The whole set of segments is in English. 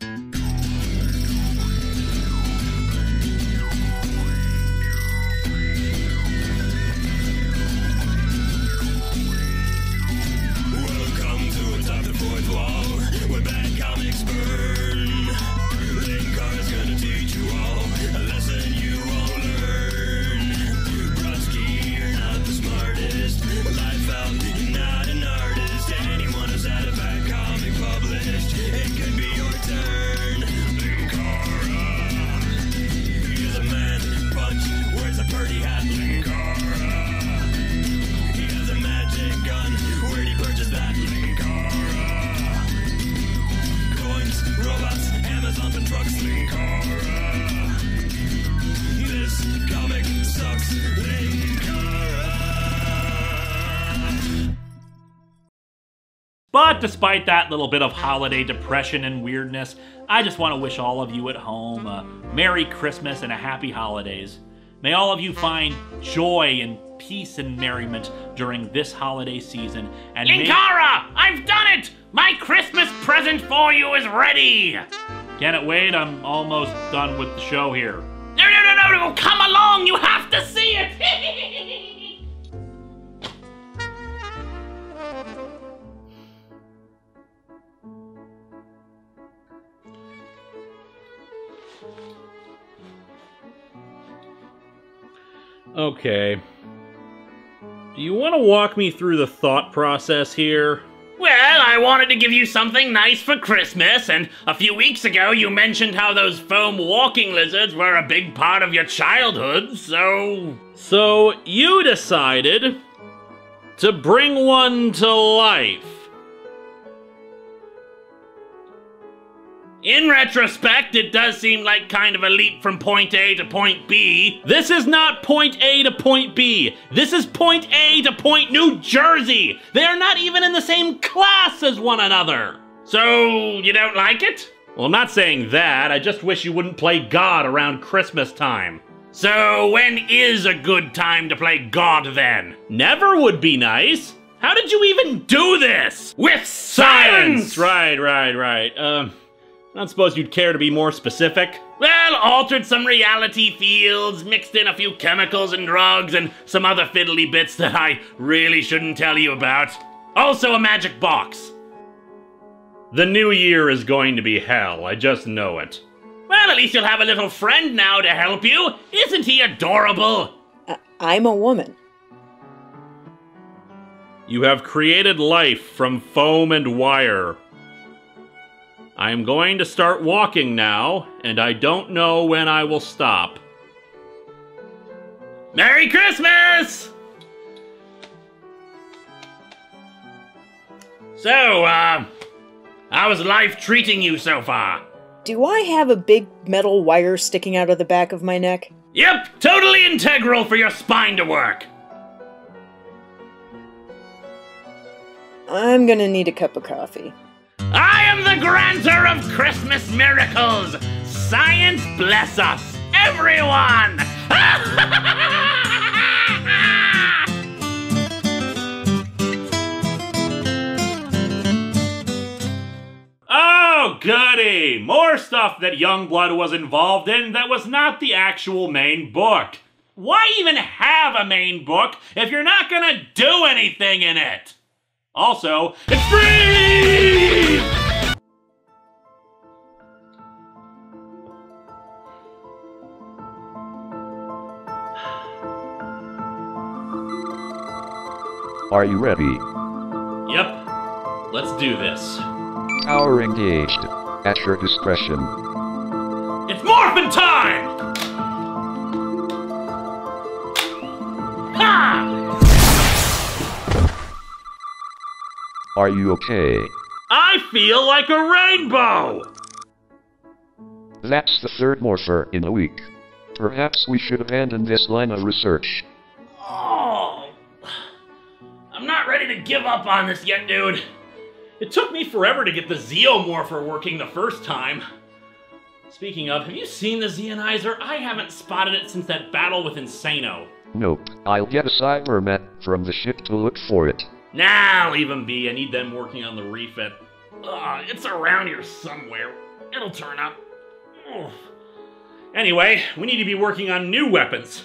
Welcome to Atop the Fourth Wall, where bad comics burn. Linkara's gonna teach you all a lesson you won't learn. Brodsky, you're not the smartest. Life out, you're not an artist. Anyone who's had a bad comic published, it could be your turn. Linkara, he's a man punch, wears a pretty hat. Linkara, he has a magic gun. Where'd he purchase that? Linkara, coins, robots, Amazon and trucks. Linkara, this comic sucks. Linkara. But despite that little bit of holiday depression and weirdness, I just want to wish all of you at home a Merry Christmas and a Happy Holidays. May all of you find joy and peace and merriment during this holiday season. And Linkara! I've done it! My Christmas present for you is ready! Can it wait? I'm almost done with the show here. No, come along! You have to see it! Okay. Do you want to walk me through the thought process here? Well, I wanted to give you something nice for Christmas, and a few weeks ago you mentioned how those foam walking lizards were a big part of your childhood, so... So, you decided to bring one to life. In retrospect, it does seem like kind of a leap from point A to point B. This is not point A to point B. This is point A to point New Jersey. They are not even in the same class as one another. So, you don't like it? Well, I'm not saying that. I just wish you wouldn't play God around Christmas time. So, when is a good time to play God then? Never would be nice. How did you even do this? With science! Right. I don't suppose you'd care to be more specific? Well, altered some reality fields, mixed in a few chemicals and drugs, and some other fiddly bits that I really shouldn't tell you about. Also a magic box. The new year is going to be hell, I just know it. Well, at least you'll have a little friend now to help you. Isn't he adorable? I'm a woman. You have created life from foam and wire. I am going to start walking now, and I don't know when I will stop. Merry Christmas! So, how's life treating you so far? Do I have a big metal wire sticking out of the back of my neck? Yep, totally integral for your spine to work. I'm gonna need a cup of coffee. I am the granter of Christmas miracles! Science bless us, everyone! Oh, goody! More stuff that Youngblood was involved in that was not the actual main book. Why even have a main book if you're not gonna do anything in it? Also, it's free! Are you ready? Yep. Let's do this. Power engaged. At your discretion. It's morphin' time! Ha! Are you okay? I feel like a rainbow! That's the third morpher in a week. Perhaps we should abandon this line of research. Oh, I'm not ready to give up on this yet, dude. It took me forever to get the Zeomorpher working the first time. Speaking of, have you seen the Zeonizer? I haven't spotted it since that battle with Insano. Nope. I'll get a Cybermet from the ship to look for it. Nah, leave him be. I need them working on the refit. It's around here somewhere. It'll turn up. Ugh. Anyway, we need to be working on new weapons.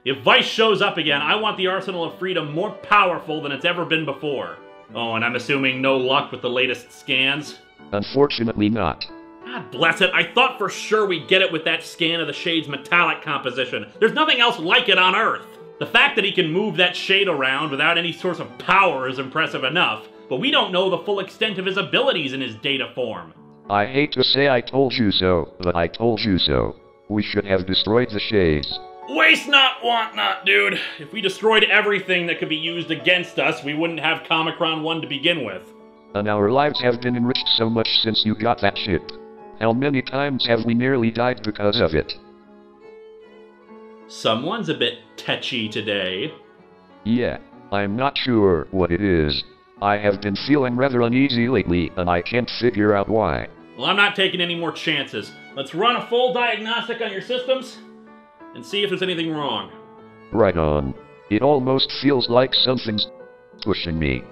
If Vice shows up again, I want the Arsenal of Freedom more powerful than it's ever been before. Oh, and I'm assuming no luck with the latest scans? Unfortunately not. God bless it, I thought for sure we'd get it with that scan of the shade's metallic composition. There's nothing else like it on Earth. The fact that he can move that shade around without any source of power is impressive enough, but we don't know the full extent of his abilities in his data form. I hate to say I told you so, but I told you so. We should have destroyed the shades. Waste not, want not, dude. If we destroyed everything that could be used against us, we wouldn't have Comicron 1 to begin with. And our lives have been enriched so much since you got that ship. How many times have we nearly died because of it? Someone's a bit tetchy today. Yeah, I'm not sure what it is. I have been feeling rather uneasy lately, and I can't figure out why. Well, I'm not taking any more chances. Let's run a full diagnostic on your systems and see if there's anything wrong. Right on. It almost feels like something's pushing me.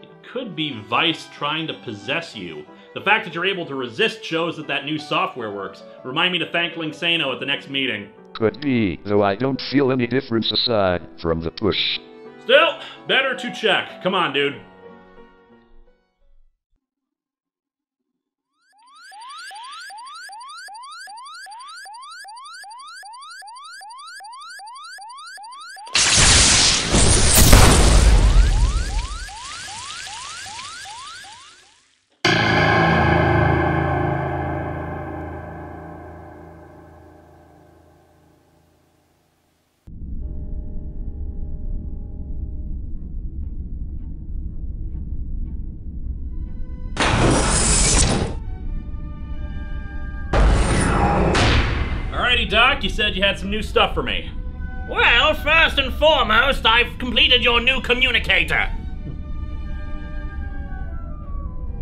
It could be Vice trying to possess you. The fact that you're able to resist shows that that new software works. Remind me to thank Linksano at the next meeting. Could be, though I don't feel any difference aside from the push. Still, better to check. Come on, dude. Doc, you said you had some new stuff for me. Well, first and foremost, I've completed your new communicator.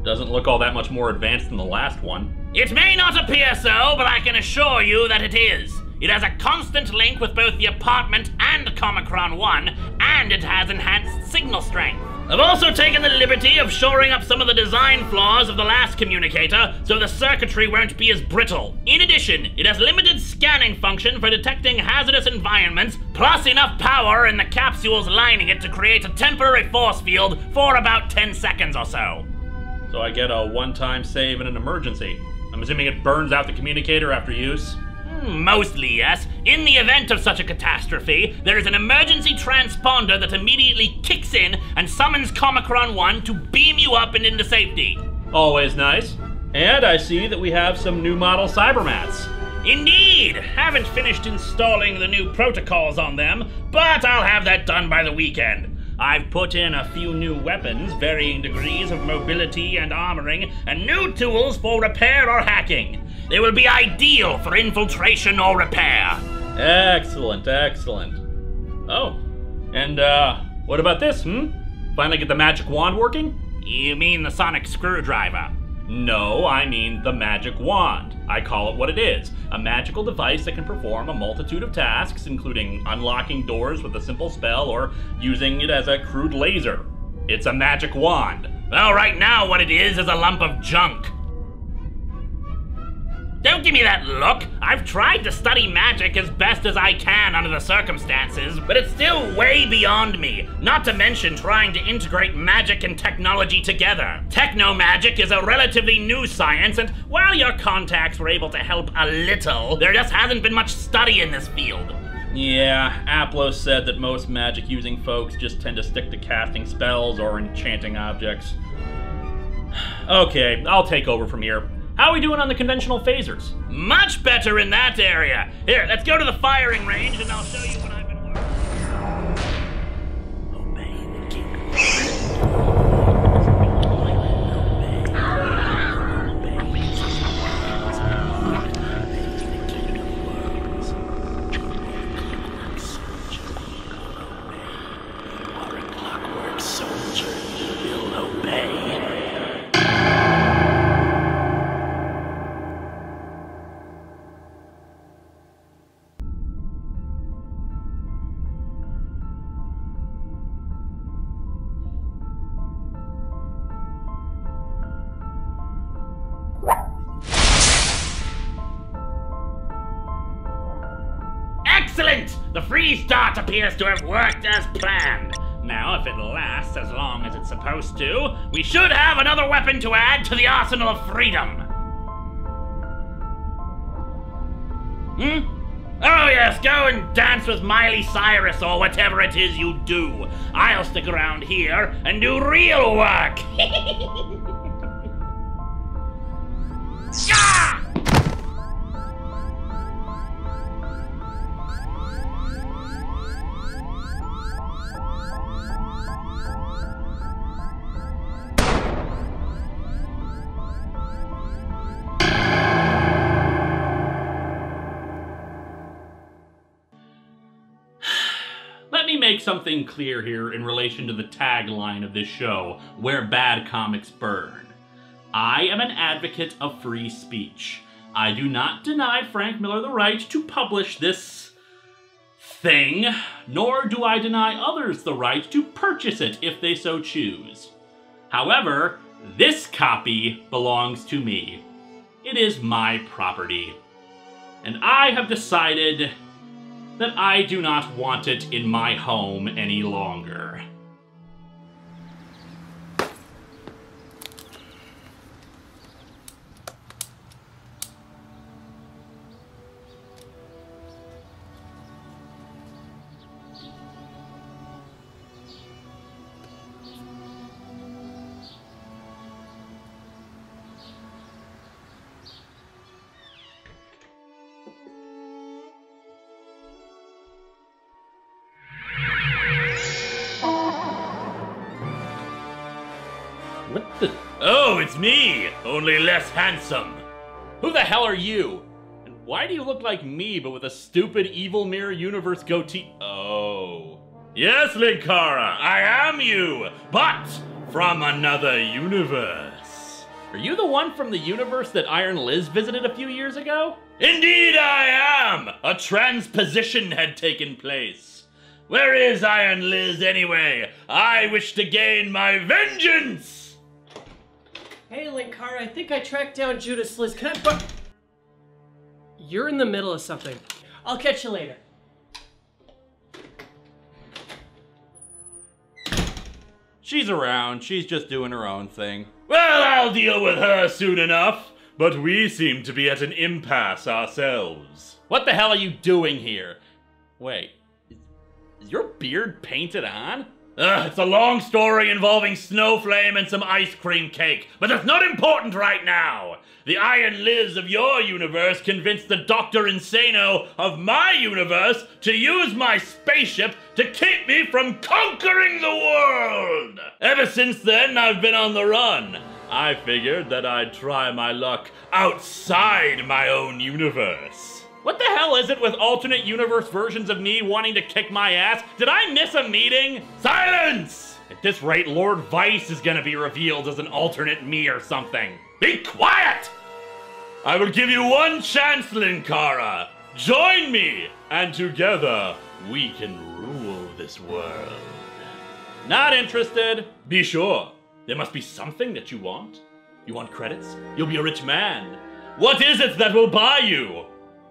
Doesn't look all that much more advanced than the last one. It may not appear so, but I can assure you that it is. It has a constant link with both the apartment and Comicron 1, and it has enhanced signal strength. I've also taken the liberty of shoring up some of the design flaws of the last communicator, so the circuitry won't be as brittle. In addition, it has limited scanning function for detecting hazardous environments, plus enough power in the capsules lining it to create a temporary force field for about 10 seconds or so. So I get a one-time save in an emergency. I'm assuming it burns out the communicator after use? Mostly, yes. In the event of such a catastrophe, there is an emergency transponder that immediately kicks in and summons Comicron 1 to beam you up and into safety. Always nice. And I see that we have some new model Cybermats. Indeed! Haven't finished installing the new protocols on them, but I'll have that done by the weekend. I've put in a few new weapons, varying degrees of mobility and armoring, and new tools for repair or hacking. They will be ideal for infiltration or repair. Excellent, excellent. Oh, and what about this, Finally get the magic wand working? You mean the sonic screwdriver? No, I mean the magic wand. I call it what it is, a magical device that can perform a multitude of tasks, including unlocking doors with a simple spell or using it as a crude laser. It's a magic wand. Well, right now what it is a lump of junk. Don't give me that look. I've tried to study magic as best as I can under the circumstances, but it's still way beyond me, not to mention trying to integrate magic and technology together. Techno-magic is a relatively new science, and while your contacts were able to help a little, there just hasn't been much study in this field. Yeah, Aplos said that most magic-using folks just tend to stick to casting spells or enchanting objects. Okay, I'll take over from here. How are we doing on the conventional phasers? Much better in that area. Here, let's go to the firing range and I'll show you what I've been working on. Obey the king. Excellent! The freeze dart appears to have worked as planned. Now, if it lasts as long as it's supposed to, we should have another weapon to add to the arsenal of freedom. Oh yes, go and dance with Miley Cyrus or whatever it is you do. I'll stick around here and do real work. Ah! Let me make something clear here in relation to the tagline of this show, Where Bad Comics Burn. I am an advocate of free speech. I do not deny Frank Miller the right to publish this thing, nor do I deny others the right to purchase it if they so choose. However, this copy belongs to me. It is my property. And I have decided that I do not want it in my home any longer. What the? Oh, it's me, only less handsome. Who the hell are you? And why do you look like me, but with a stupid Evil Mirror Universe goatee? Oh. Yes, Linkara, I am you, but from another universe. Are you the one from the universe that Iron Liz visited a few years ago? Indeed I am! A transposition had taken place. Where is Iron Liz anyway? I wish to gain my vengeance! Hey, Linkara, I think I tracked down Judas Liz. Can I You're in the middle of something. I'll catch you later. She's around. She's just doing her own thing. Well, I'll deal with her soon enough. But we seem to be at an impasse ourselves. What the hell are you doing here? Wait, is your beard painted on? It's a long story involving Snowflame and some ice cream cake, but that's not important right now. The Iron Liz of your universe convinced the Dr. Insano of my universe to use my spaceship to keep me from conquering the world. Ever since then, I've been on the run. I figured that I'd try my luck outside my own universe. What the hell is it with alternate universe versions of me wanting to kick my ass? Did I miss a meeting? Silence! At this rate, Lord Vice is gonna be revealed as an alternate me or something. Be quiet! I will give you one chance, Linkara. Join me, and together we can rule this world. Not interested. Be sure. There must be something that you want. You want credits? You'll be a rich man. What is it that will buy you?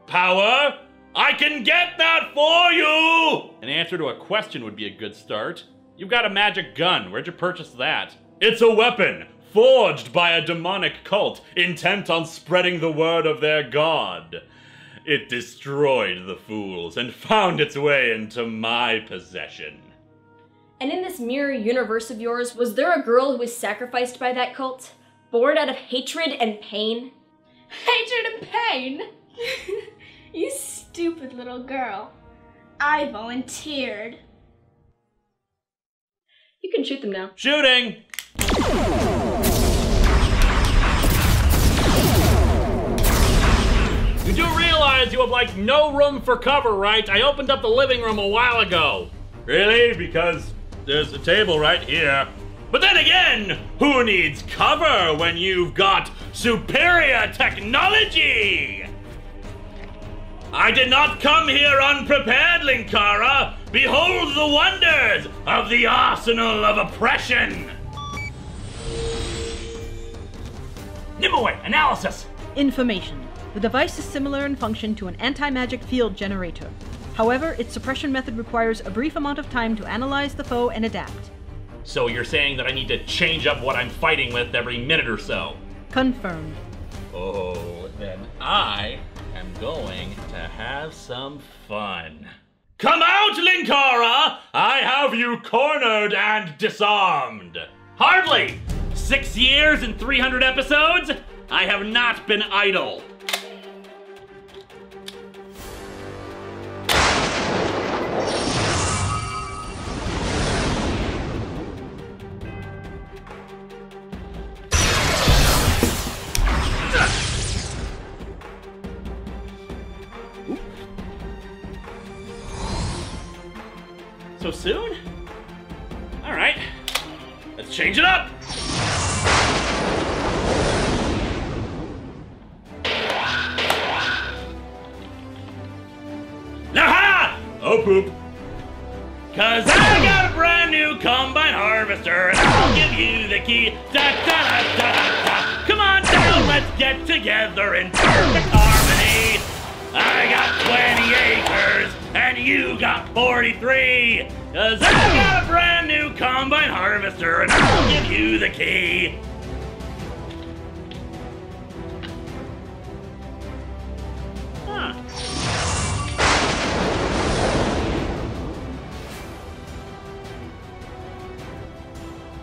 Power? I can get that for you! An answer to a question would be a good start. You've got a magic gun. Where'd you purchase that? It's a weapon, forged by a demonic cult, intent on spreading the word of their god. It destroyed the fools and found its way into my possession. And in this mirror universe of yours, was there a girl who was sacrificed by that cult? Born out of hatred and pain? Hatred and pain? You stupid little girl. I volunteered. You can shoot them now. Shooting! You do realize you have, like, no room for cover, right? I opened up the living room a while ago. Really? Because there's a table right here. But then again, who needs cover when you've got superior technology? I did not come here unprepared, Linkara. Behold the wonders of the arsenal of oppression. Nimue, analysis. Information. The device is similar in function to an anti-magic field generator. However, its suppression method requires a brief amount of time to analyze the foe and adapt. So you're saying that I need to change up what I'm fighting with every minute or so? Confirmed. Oh, then I am going to have some fun. Come out, Linkara! I have you cornered and disarmed. Hardly! 6 years and 300 episodes? I have not been idle. So soon? All right, let's change it up. Aha! Oh, poop. Cause I got a brand new combine harvester and I'll give you the key. Da, da, da, da, da, da. Come on down, let's get together in perfect harmony. I got 20 acres and you got 43. Cause I got a brand new combine harvester and I'll give you the key. Huh.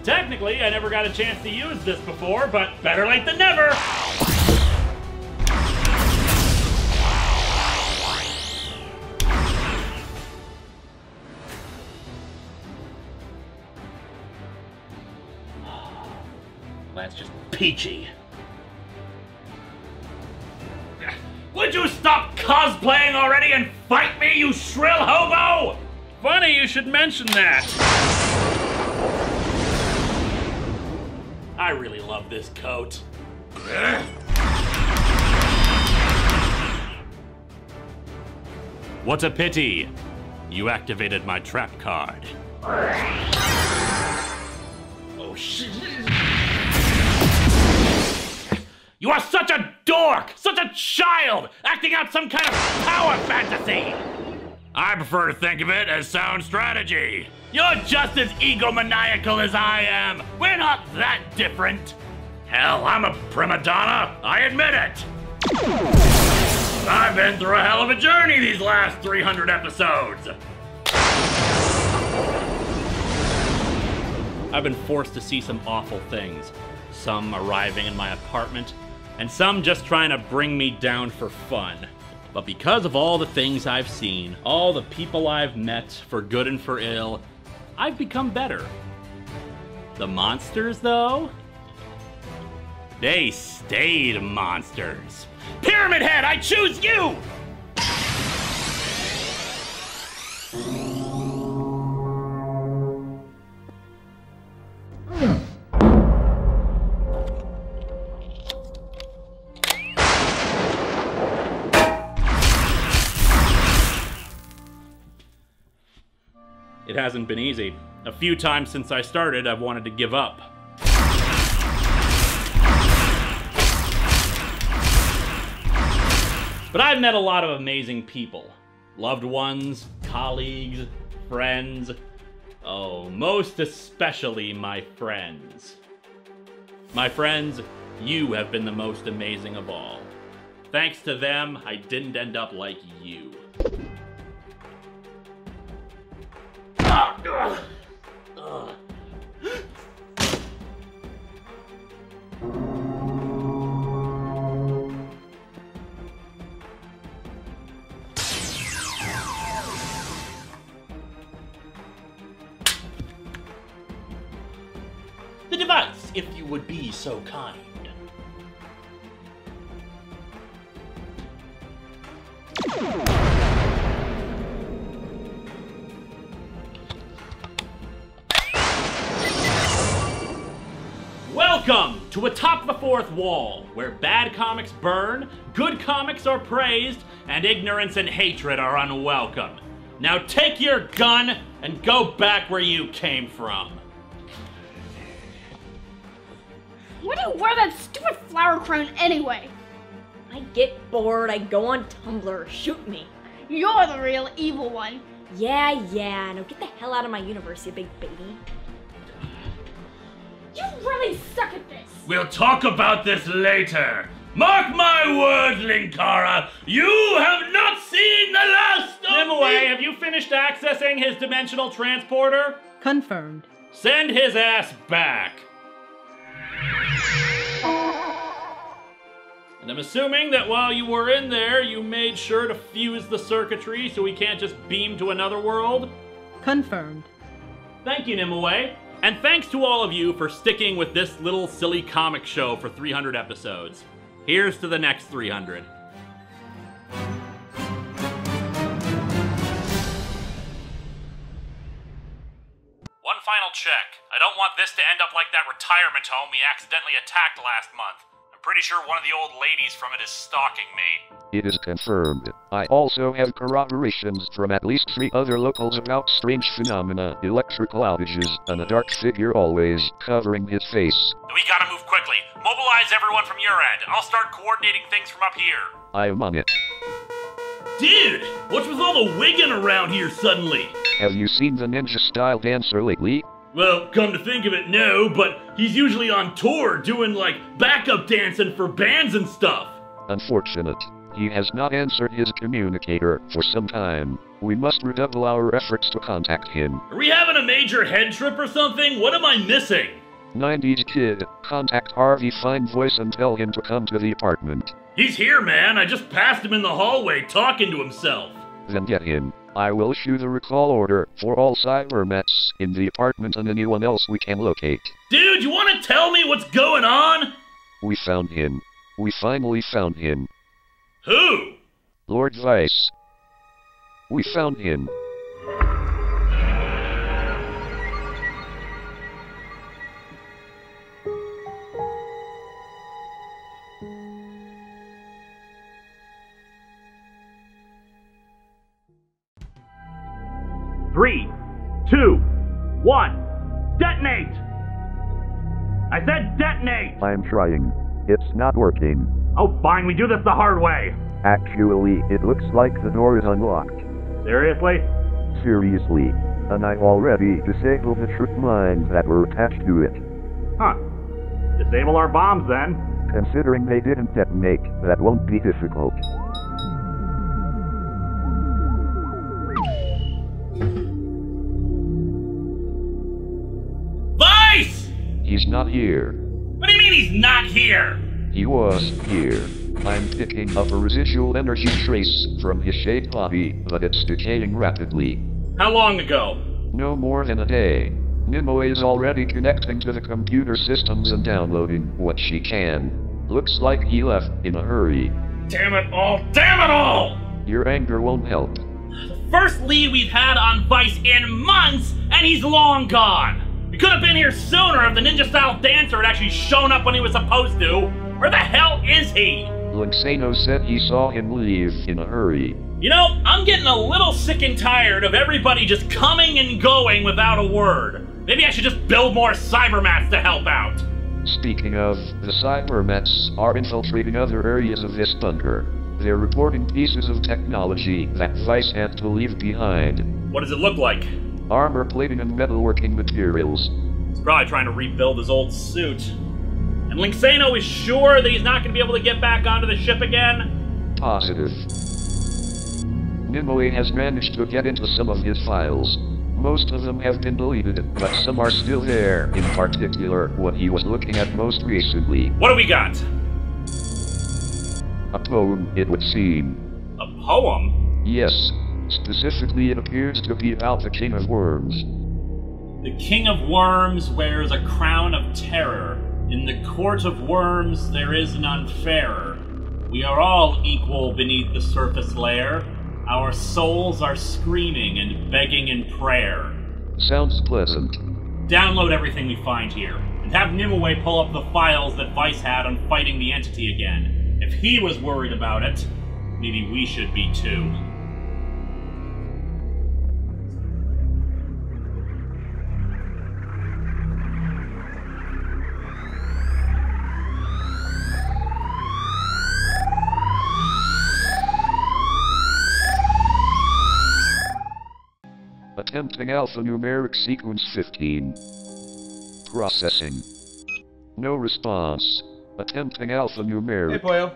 Technically, I never got a chance to use this before, but better late than never. That's just peachy. Would you stop cosplaying already and fight me, you shrill hobo? Funny you should mention that. I really love this coat. What a pity. You activated my trap card. Oh shit. You are such a dork! Such a child! Acting out some kind of power fantasy! I prefer to think of it as sound strategy. You're just as egomaniacal as I am. We're not that different. Hell, I'm a prima donna. I admit it. I've been through a hell of a journey these last 300 episodes. I've been forced to see some awful things. Some arriving in my apartment, and some just trying to bring me down for fun. But because of all the things I've seen, all the people I've met, for good and for ill, I've become better. The monsters, though? They stayed monsters. Pyramid Head, I choose you! It hasn't been easy. A few times since I started, I've wanted to give up. But I've met a lot of amazing people. Loved ones, colleagues, friends. Oh, most especially my friends. My friends, you have been the most amazing of all. Thanks to them, I didn't end up like you. The device, if you would be so kind. Welcome to Atop the Fourth Wall, where bad comics burn, good comics are praised, and ignorance and hatred are unwelcome. Now take your gun and go back where you came from. Why do you wear that stupid flower crown anyway? I get bored, I go on Tumblr, shoot me. You're the real evil one. Yeah. Now get the hell out of my universe, you big baby. You really suck at this. We'll talk about this later. Mark my words, Linkara, you have not seen the last of Nimue, me! have you finished accessing his dimensional transporter? Confirmed. Send his ass back. And I'm assuming that while you were in there, you made sure to fuse the circuitry so we can't just beam to another world? Confirmed. Thank you, Nimue. And thanks to all of you for sticking with this little silly comic show for 300 episodes. Here's to the next 300. One final check. I don't want this to end up like that retirement home we accidentally attacked last month. I'm pretty sure one of the old ladies from it is stalking me. It is confirmed. I also have corroborations from at least 3 other locals about strange phenomena, electrical outages, and a dark figure always covering his face. We gotta move quickly. Mobilize everyone from your end. I'll start coordinating things from up here. I am on it. Dude, what's with all the wigging around here suddenly? Have you seen the ninja-style dancer lately? Well, come to think of it, no, but he's usually on tour doing, like, backup dancing for bands and stuff. Unfortunate. He has not answered his communicator for some time. We must redouble our efforts to contact him. Are we having a major head trip or something? What am I missing? 90s kid, contact Harvey Fine Voice and tell him to come to the apartment. He's here, man. I just passed him in the hallway talking to himself. Then get him. I will issue the recall order for all cybernets in the apartment and anyone else we can locate. Dude, you want to tell me what's going on? We found him. We finally found him. Who? Lord Vice. We found him. Three, 2, 1, detonate! I said detonate! I'm trying. It's not working. Oh, fine, we do this the hard way. Actually, it looks like the door is unlocked. Seriously? Seriously. And I've already disabled the trip mines that were attached to it. Huh. Disable our bombs then. Considering they didn't detonate, that won't be difficult. Vice! He's not here. What do you mean he's not here? He was here. I'm picking up a residual energy trace from his shaped body, but it's decaying rapidly. How long ago? No more than a day. Nimue is already connecting to the computer systems and downloading what she can. Looks like he left in a hurry. Damn it all! Damn it all! Your anger won't help. First lead we've had on Vice in months, and he's long gone. We could have been here sooner if the ninja-style dancer had actually shown up when he was supposed to. Where the hell is he? Linksano said he saw him leave in a hurry. You know, I'm getting a little sick and tired of everybody just coming and going without a word. Maybe I should just build more cybermats to help out. Speaking of, the cybermets are infiltrating other areas of this bunker. They're reporting pieces of technology that Vice had to leave behind. What does it look like? Armor plating and metalworking materials. He's probably trying to rebuild his old suit. And Linksano is sure that he's not going to be able to get back onto the ship again? Positive. Nimue has managed to get into some of his files. Most of them have been deleted, but some are still there, in particular, what he was looking at most recently. What do we got? A poem, it would seem. A poem? Yes. Specifically, it appears to be about the King of Worms. The King of Worms wears a crown of terror. In the court of worms, there is none fairer. We are all equal beneath the surface layer. Our souls are screaming and begging in prayer. Sounds pleasant. Download everything we find here, and have Nimue pull up the files that Vice had on fighting the entity again. If he was worried about it, maybe we should be too. Attempting alphanumeric sequence 15. Processing. No response. Attempting alphanumeric. Hey, Poyo.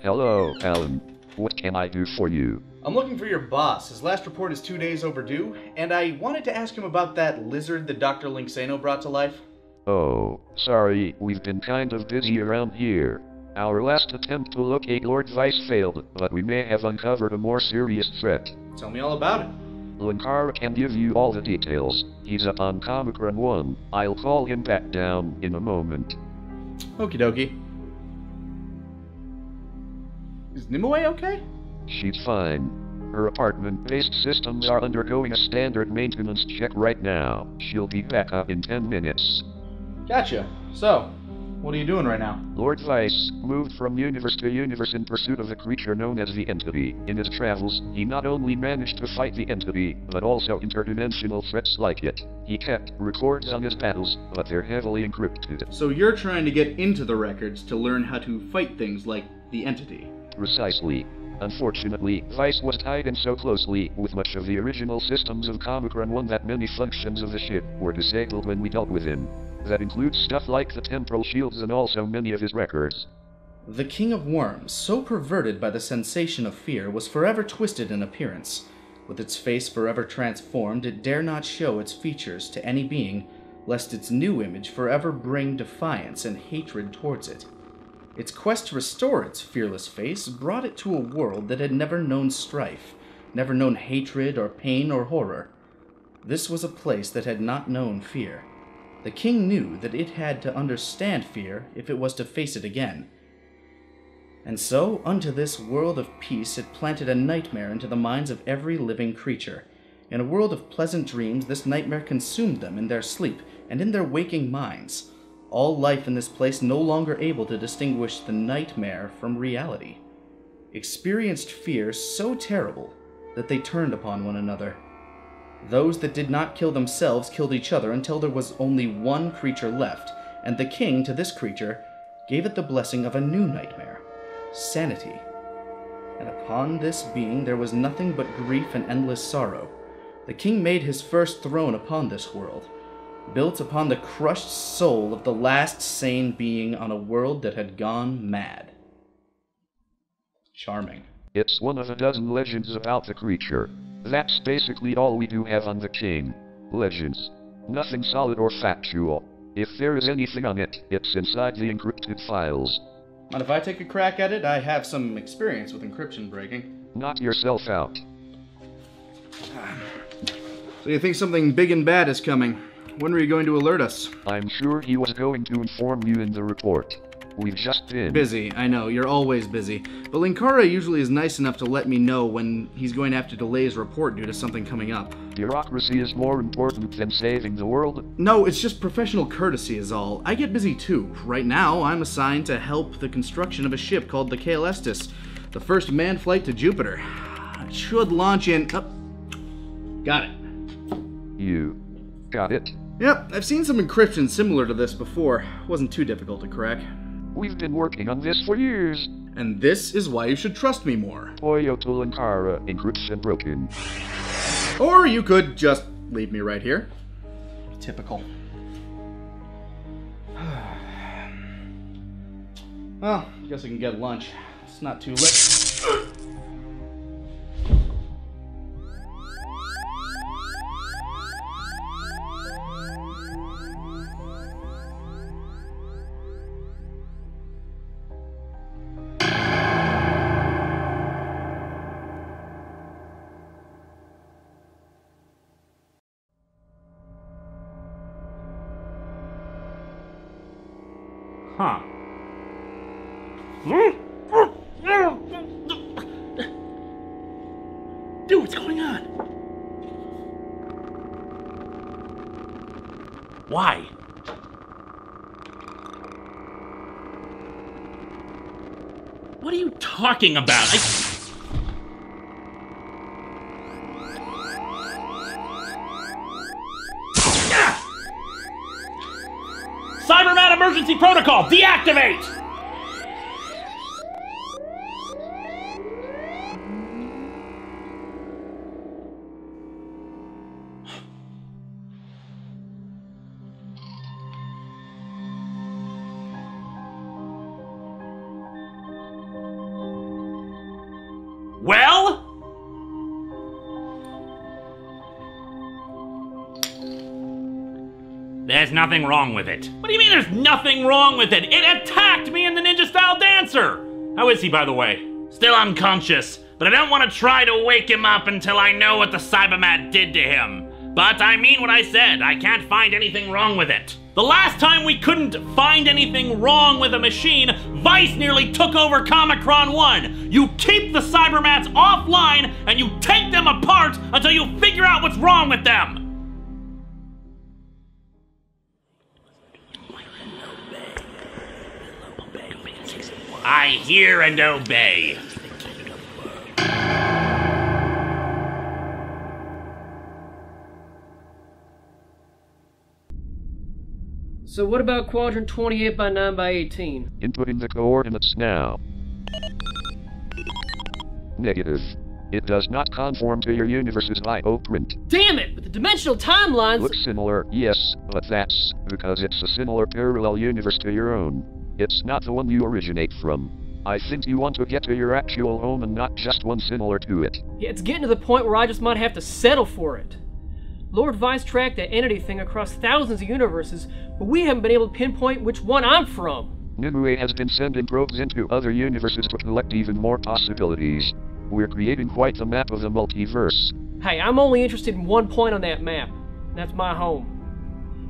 Hello, Alan. What can I do for you? I'm looking for your boss. His last report is 2 days overdue, and I wanted to ask him about that lizard that Dr. Linksano brought to life. Oh, sorry, we've been kind of busy around here. Our last attempt to locate Lord Vice failed, but we may have uncovered a more serious threat. Tell me all about it. Linkara can give you all the details. He's up on Comicron 1. I'll call him back down in a moment. Okie dokie. Is Nimue okay? She's fine. Her apartment-based systems are undergoing a standard maintenance check right now. She'll be back up in 10 minutes. Gotcha. So, what are you doing right now? Lord Vice moved from universe to universe in pursuit of a creature known as the Entity. In his travels, he not only managed to fight the Entity, but also interdimensional threats like it. He kept records on his battles, but they're heavily encrypted. So you're trying to get into the records to learn how to fight things like the Entity. Precisely. Unfortunately, Vice was tied in so closely with much of the original systems of Comicron 1 that many functions of the ship were disabled when we dealt with him. That includes stuff like the temporal shields and also many of his records. The King of Worms, so perverted by the sensation of fear, was forever twisted in appearance. With its face forever transformed, it dare not show its features to any being, lest its new image forever bring defiance and hatred towards it. Its quest to restore its fearless face brought it to a world that had never known strife, never known hatred or pain or horror. This was a place that had not known fear. The king knew that it had to understand fear if it was to face it again. And so, unto this world of peace it planted a nightmare into the minds of every living creature. In a world of pleasant dreams, this nightmare consumed them in their sleep and in their waking minds. All life in this place no longer able to distinguish the nightmare from reality. Experienced fear so terrible that they turned upon one another. Those that did not kill themselves killed each other until there was only one creature left, and the king to this creature gave it the blessing of a new nightmare, sanity. And upon this being there was nothing but grief and endless sorrow. The king made his first throne upon this world, built upon the crushed soul of the last sane being on a world that had gone mad. Charming. It's one of a dozen legends about the creature. That's basically all we do have on the king. Legends. Nothing solid or factual. If there is anything on it, it's inside the encrypted files. Mind if I take a crack at it? I have some experience with encryption breaking. Knock yourself out. So you think something big and bad is coming? When were you going to alert us? I'm sure he was going to inform you in the report. We've just been busy. I know, you're always busy. But Linkara usually is nice enough to let me know when he's going to have to delay his report due to something coming up. Bureaucracy is more important than saving the world? No, it's just professional courtesy is all. I get busy too. Right now, I'm assigned to help the construction of a ship called the Estes, the first manned flight to Jupiter. It should launch in... Oh. Got it. You got it? Yep, I've seen some encryption similar to this before. Wasn't too difficult to crack. We've been working on this for years. And this is why you should trust me more. Poyo to Linkara, encryption broken. Or you could just leave me right here. Typical. Well, guess I can get lunch. It's not too late. Huh. Dude, what's going on? Why? What are you talking about? Cyberman emergency protocol, deactivate! nothing wrong with it. What do you mean there's nothing wrong with it? It attacked me in the ninja-style dancer! How is he, by the way? Still unconscious, but I don't want to try to wake him up until I know what the Cybermat did to him. But I mean what I said, I can't find anything wrong with it. The last time we couldn't find anything wrong with a machine, Vice nearly took over Comicron 1. You keep the Cybermats offline, and you take them apart until you figure out what's wrong with them! I hear and obey. So what about quadrant 28 by 9 by 18? Inputting the coordinates now. Negative. It does not conform to your universe's IO print. Damn it! But the dimensional timelines... Looks similar, yes, but that's because it's a similar parallel universe to your own. It's not the one you originate from. I think you want to get to your actual home and not just one similar to it. Yeah, it's getting to the point where I just might have to settle for it. Lord Vice tracked that entity thing across thousands of universes, but we haven't been able to pinpoint which one I'm from. Nimue has been sending probes into other universes to collect even more possibilities. We're creating quite the map of the multiverse. Hey, I'm only interested in one point on that map. And that's my home.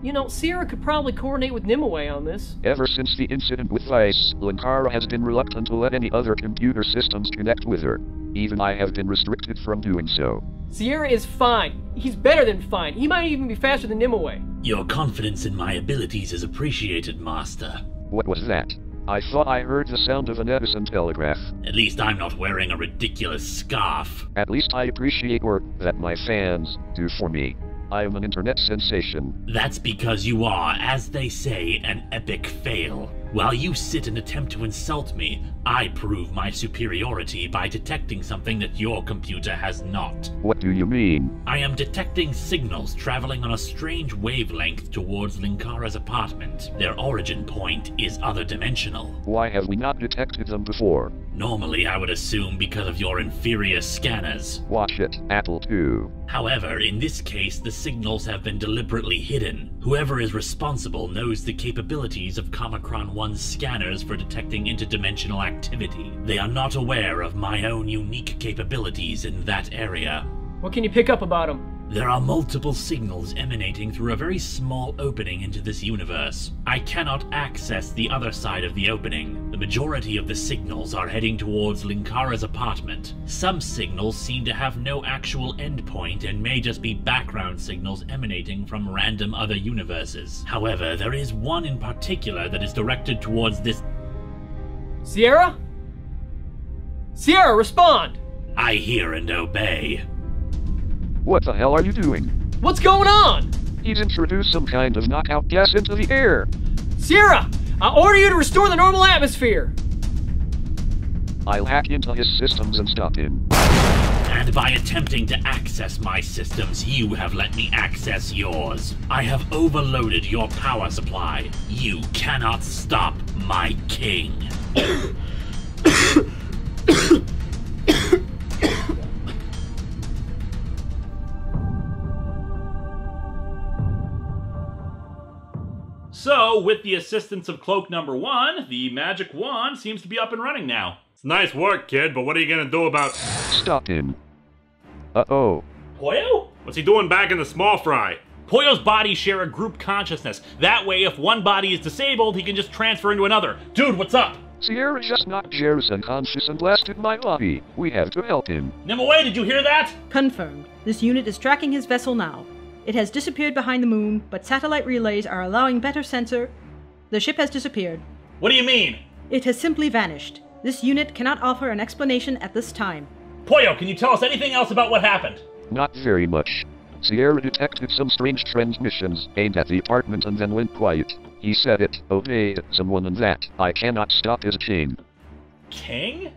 You know, Sierra could probably coordinate with Nimue on this. Ever since the incident with Vice, Linkara has been reluctant to let any other computer systems connect with her. Even I have been restricted from doing so. Sierra is fine. He's better than fine. He might even be faster than Nimue. Your confidence in my abilities is appreciated, Master. What was that? I thought I heard the sound of an Edison telegraph. At least I'm not wearing a ridiculous scarf. At least I appreciate work that my fans do for me. I am an internet sensation. That's because you are, as they say, an epic fail. While you sit and attempt to insult me, I prove my superiority by detecting something that your computer has not. What do you mean? I am detecting signals traveling on a strange wavelength towards Linkara's apartment. Their origin point is other-dimensional. Why have we not detected them before? Normally, I would assume because of your inferior scanners. Watch it, Apple II. However, in this case, the signals have been deliberately hidden. Whoever is responsible knows the capabilities of Comicron 1's scanners for detecting interdimensional activity. They are not aware of my own unique capabilities in that area. What can you pick up about him? There are multiple signals emanating through a very small opening into this universe. I cannot access the other side of the opening. The majority of the signals are heading towards Linkara's apartment. Some signals seem to have no actual endpoint and may just be background signals emanating from random other universes. However, there is one in particular that is directed towards this... Sierra? Sierra, respond! I hear and obey. What the hell are you doing? What's going on? He's introduced some kind of knockout gas into the air. Sierra, I order you to restore the normal atmosphere. I'll hack into his systems and stop him. And by attempting to access my systems, you have let me access yours. I have overloaded your power supply. You cannot stop my king. So, with the assistance of Cloak number 1, the magic wand seems to be up and running now. It's nice work, kid, but what are you gonna do about... Stop him. Uh-oh. Poyo? What's he doing back in the small fry? Poyo's bodies share a group consciousness. That way, if one body is disabled, he can just transfer into another. Dude, what's up? Sierra just knocked Jerris unconscious and blasted my body. We have to help him. Nimue, did you hear that? Confirmed. This unit is tracking his vessel now. It has disappeared behind the moon, but satellite relays are allowing better sensor. The ship has disappeared. What do you mean? It has simply vanished. This unit cannot offer an explanation at this time. Poyo, can you tell us anything else about what happened? Not very much. Sierra detected some strange transmissions aimed at the apartment and then went quiet. He said it obeyed someone and that I cannot stop his king. King?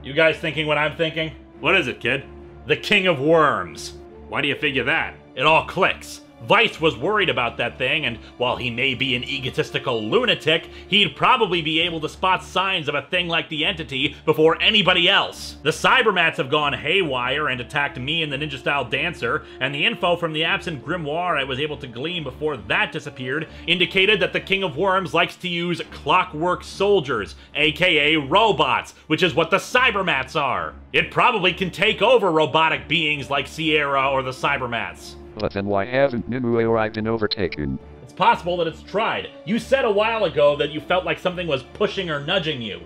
You guys thinking what I'm thinking? What is it, kid? The King of Worms. Why do you figure that? It all clicks. Vice was worried about that thing, and while he may be an egotistical lunatic, he'd probably be able to spot signs of a thing like the Entity before anybody else. The Cybermats have gone haywire and attacked me and the Ninja-style Dancer, and the info from the absent grimoire I was able to glean before that disappeared indicated that the King of Worms likes to use clockwork soldiers, aka robots, which is what the Cybermats are. It probably can take over robotic beings like Sierra or the Cybermats. But then why haven't Nimue or I been overtaken? It's possible that it's tried. You said a while ago that you felt like something was pushing or nudging you.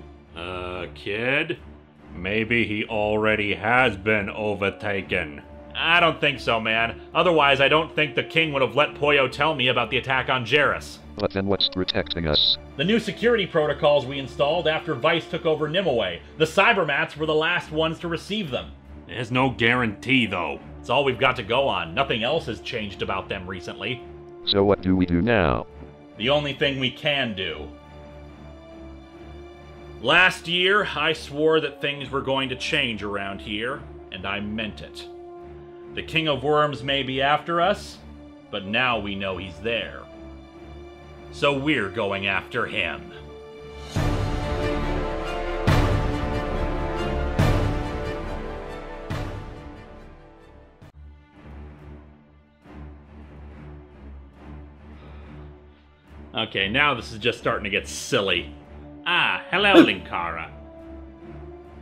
Kid? Maybe he already has been overtaken. I don't think so, man. Otherwise, I don't think the king would have let Poyo tell me about the attack on Jairus. But then what's protecting us? The new security protocols we installed after Vice took over Nimue. The Cybermats were the last ones to receive them. There's no guarantee, though. It's all we've got to go on. Nothing else has changed about them recently. So what do we do now? The only thing we can do. Last year, I swore that things were going to change around here, and I meant it. The King of Worms may be after us, but now we know he's there. So we're going after him. Okay, now this is just starting to get silly. Ah, hello, Linkara.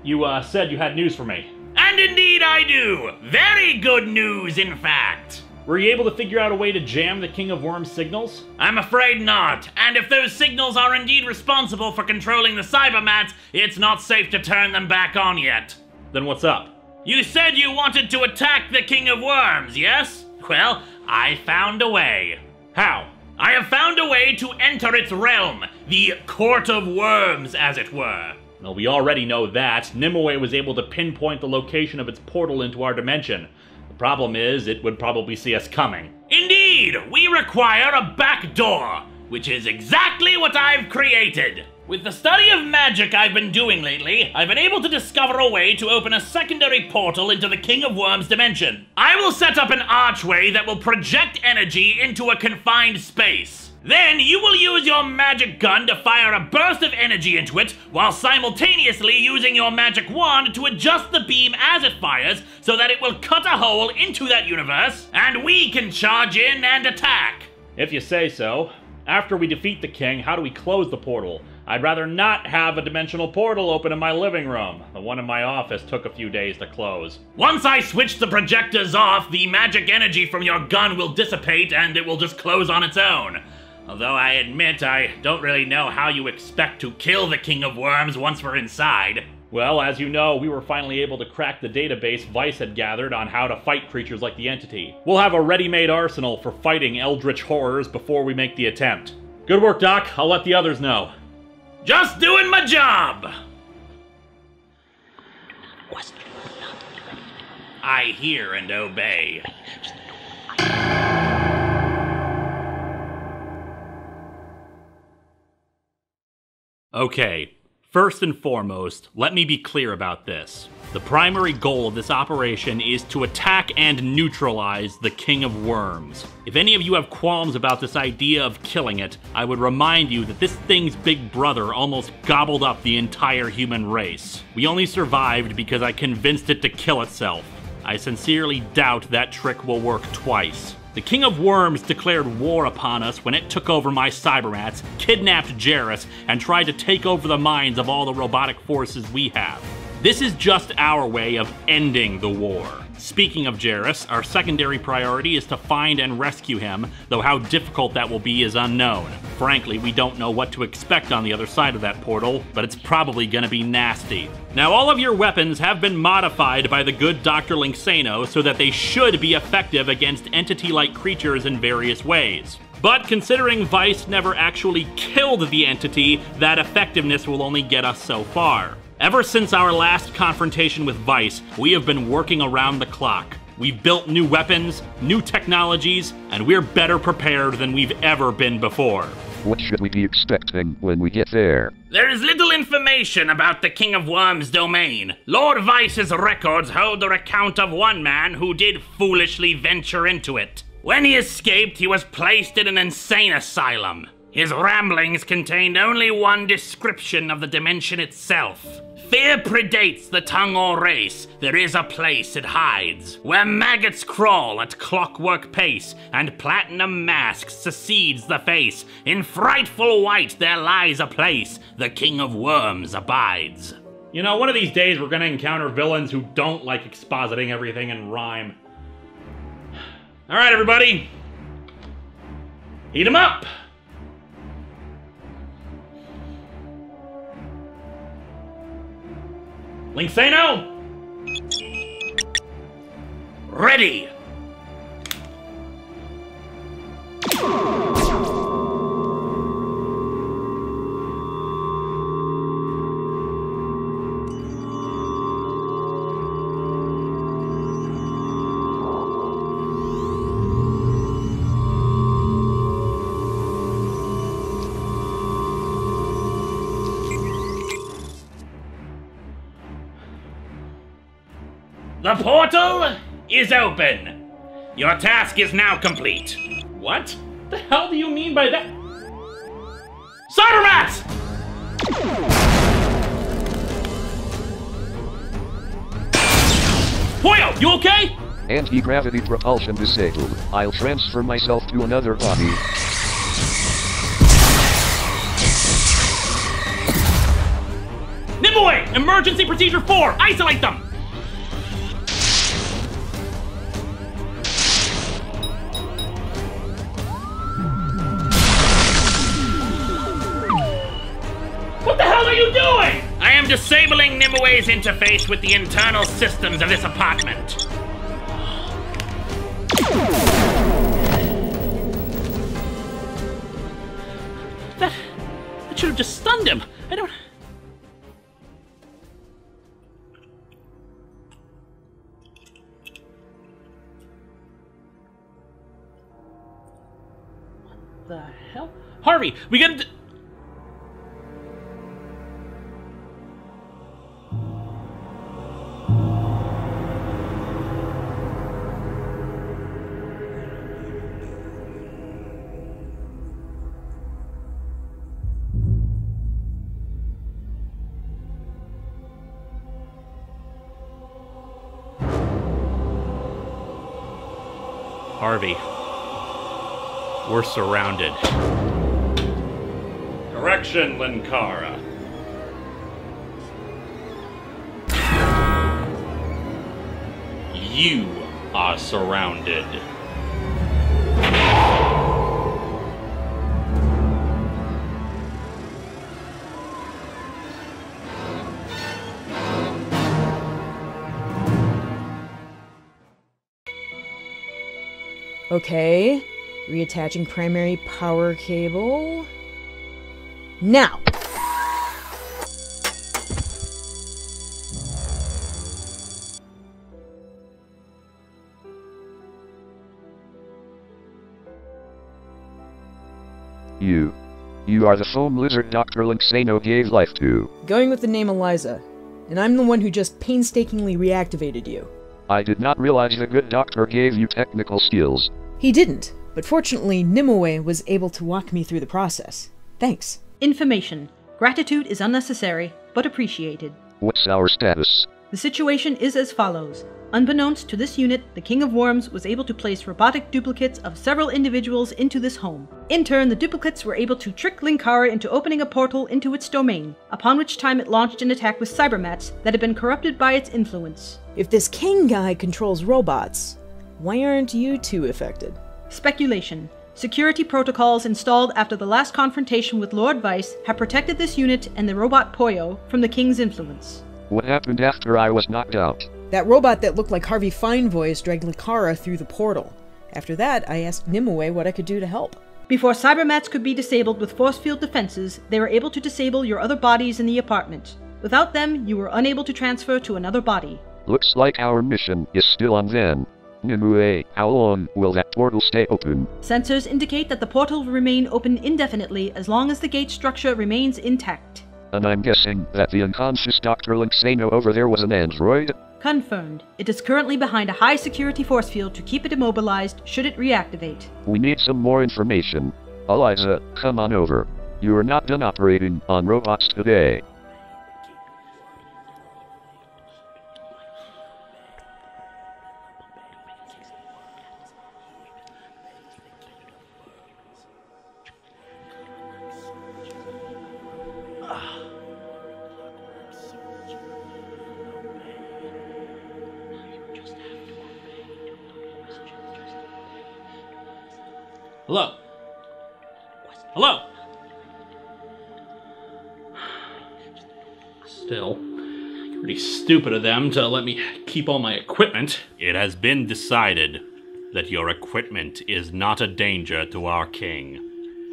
You, said you had news for me. And indeed I do! Very good news, in fact! Were you able to figure out a way to jam the King of Worms signals? I'm afraid not. And if those signals are indeed responsible for controlling the Cybermats, it's not safe to turn them back on yet. Then what's up? You said you wanted to attack the King of Worms, yes? Well, I found a way. How? I have found a way to enter its realm, the Court of Worms, as it were. Well, we already know that. Nimue was able to pinpoint the location of its portal into our dimension. The problem is, it would probably see us coming. Indeed! We require a back door, which is exactly what I've created. With the study of magic I've been doing lately, I've been able to discover a way to open a secondary portal into the King of Worms dimension. I will set up an archway that will project energy into a confined space. Then you will use your magic gun to fire a burst of energy into it, while simultaneously using your magic wand to adjust the beam as it fires so that it will cut a hole into that universe, and we can charge in and attack. If you say so. After we defeat the king, how do we close the portal? I'd rather not have a dimensional portal open in my living room. The one in my office took a few days to close. Once I switch the projectors off, the magic energy from your gun will dissipate and it will just close on its own. Although I admit I don't really know how you expect to kill the King of Worms once we're inside. Well, as you know, we were finally able to crack the database Vice had gathered on how to fight creatures like the Entity. We'll have a ready-made arsenal for fighting eldritch horrors before we make the attempt. Good work, Doc. I'll let the others know. Just doing my job! I hear and obey. Okay, first and foremost, let me be clear about this. The primary goal of this operation is to attack and neutralize the King of Worms. If any of you have qualms about this idea of killing it, I would remind you that this thing's big brother almost gobbled up the entire human race. We only survived because I convinced it to kill itself. I sincerely doubt that trick will work twice. The King of Worms declared war upon us when it took over my Cybermats, kidnapped Jairus, and tried to take over the minds of all the robotic forces we have. This is just our way of ending the war. Speaking of Jairus, our secondary priority is to find and rescue him, though how difficult that will be is unknown. Frankly, we don't know what to expect on the other side of that portal, but it's probably gonna be nasty. Now, all of your weapons have been modified by the good Dr. Linksano so that they should be effective against entity-like creatures in various ways. But considering Vice never actually killed the entity, that effectiveness will only get us so far. Ever since our last confrontation with Vice, we have been working around the clock. We've built new weapons, new technologies, and we're better prepared than we've ever been before. What should we be expecting when we get there? There is little information about the King of Worms' domain. Lord Vice's records hold the account of one man who did foolishly venture into it. When he escaped, he was placed in an insane asylum. His ramblings contained only one description of the dimension itself. Fear predates the tongue or race. There is a place it hides, where maggots crawl at clockwork pace, and platinum mask succeeds the face. In frightful white there lies a place, the king of worms abides. You know, one of these days we're gonna encounter villains who don't like expositing everything in rhyme. Alright, everybody. Heat 'em up! Linksano! Ready! The portal is open. Your task is now complete. What the hell do you mean by that? Cybermats! Poyo, you okay? Anti-gravity propulsion disabled. I'll transfer myself to another body. Nimue! Emergency Procedure 4! Isolate them! What the hell are you doing? I am disabling Nimue's interface with the internal systems of this apartment. That should have just stunned him. I don't... What the hell? Harvey, we gotta... Harvey, we're surrounded. Correction, Linkara. You are surrounded. Okay, reattaching primary power cable. Now! You are the foam lizard Dr. Linksano gave life to. Going with the name Eliza, and I'm the one who just painstakingly reactivated you. I did not realize the good doctor gave you technical skills. He didn't, but fortunately Nimue was able to walk me through the process. Thanks. Information. Gratitude is unnecessary, but appreciated. What's our status? The situation is as follows. Unbeknownst to this unit, the King of Worms was able to place robotic duplicates of several individuals into this home. In turn, the duplicates were able to trick Linkara into opening a portal into its domain, upon which time it launched an attack with cybermats that had been corrupted by its influence. If this King guy controls robots, why aren't you two affected? Speculation. Security protocols installed after the last confrontation with Lord Vice have protected this unit and the robot Poyo from the King's influence. What happened after I was knocked out? That robot that looked like Harvey Finevoice dragged Linkara through the portal. After that, I asked Nimue what I could do to help. Before cybermats could be disabled with force field defenses, they were able to disable your other bodies in the apartment. Without them, you were unable to transfer to another body. Looks like our mission is still on then. Nimue, how long will that portal stay open? Sensors indicate that the portal will remain open indefinitely as long as the gate structure remains intact. And I'm guessing that the unconscious Dr. Linksano over there was an android? Confirmed. It is currently behind a high-security force field to keep it immobilized should it reactivate. We need some more information. Eliza, come on over. You are not done operating on robots today. Hello? Hello? Still, pretty stupid of them to let me keep all my equipment. It has been decided that your equipment is not a danger to our king.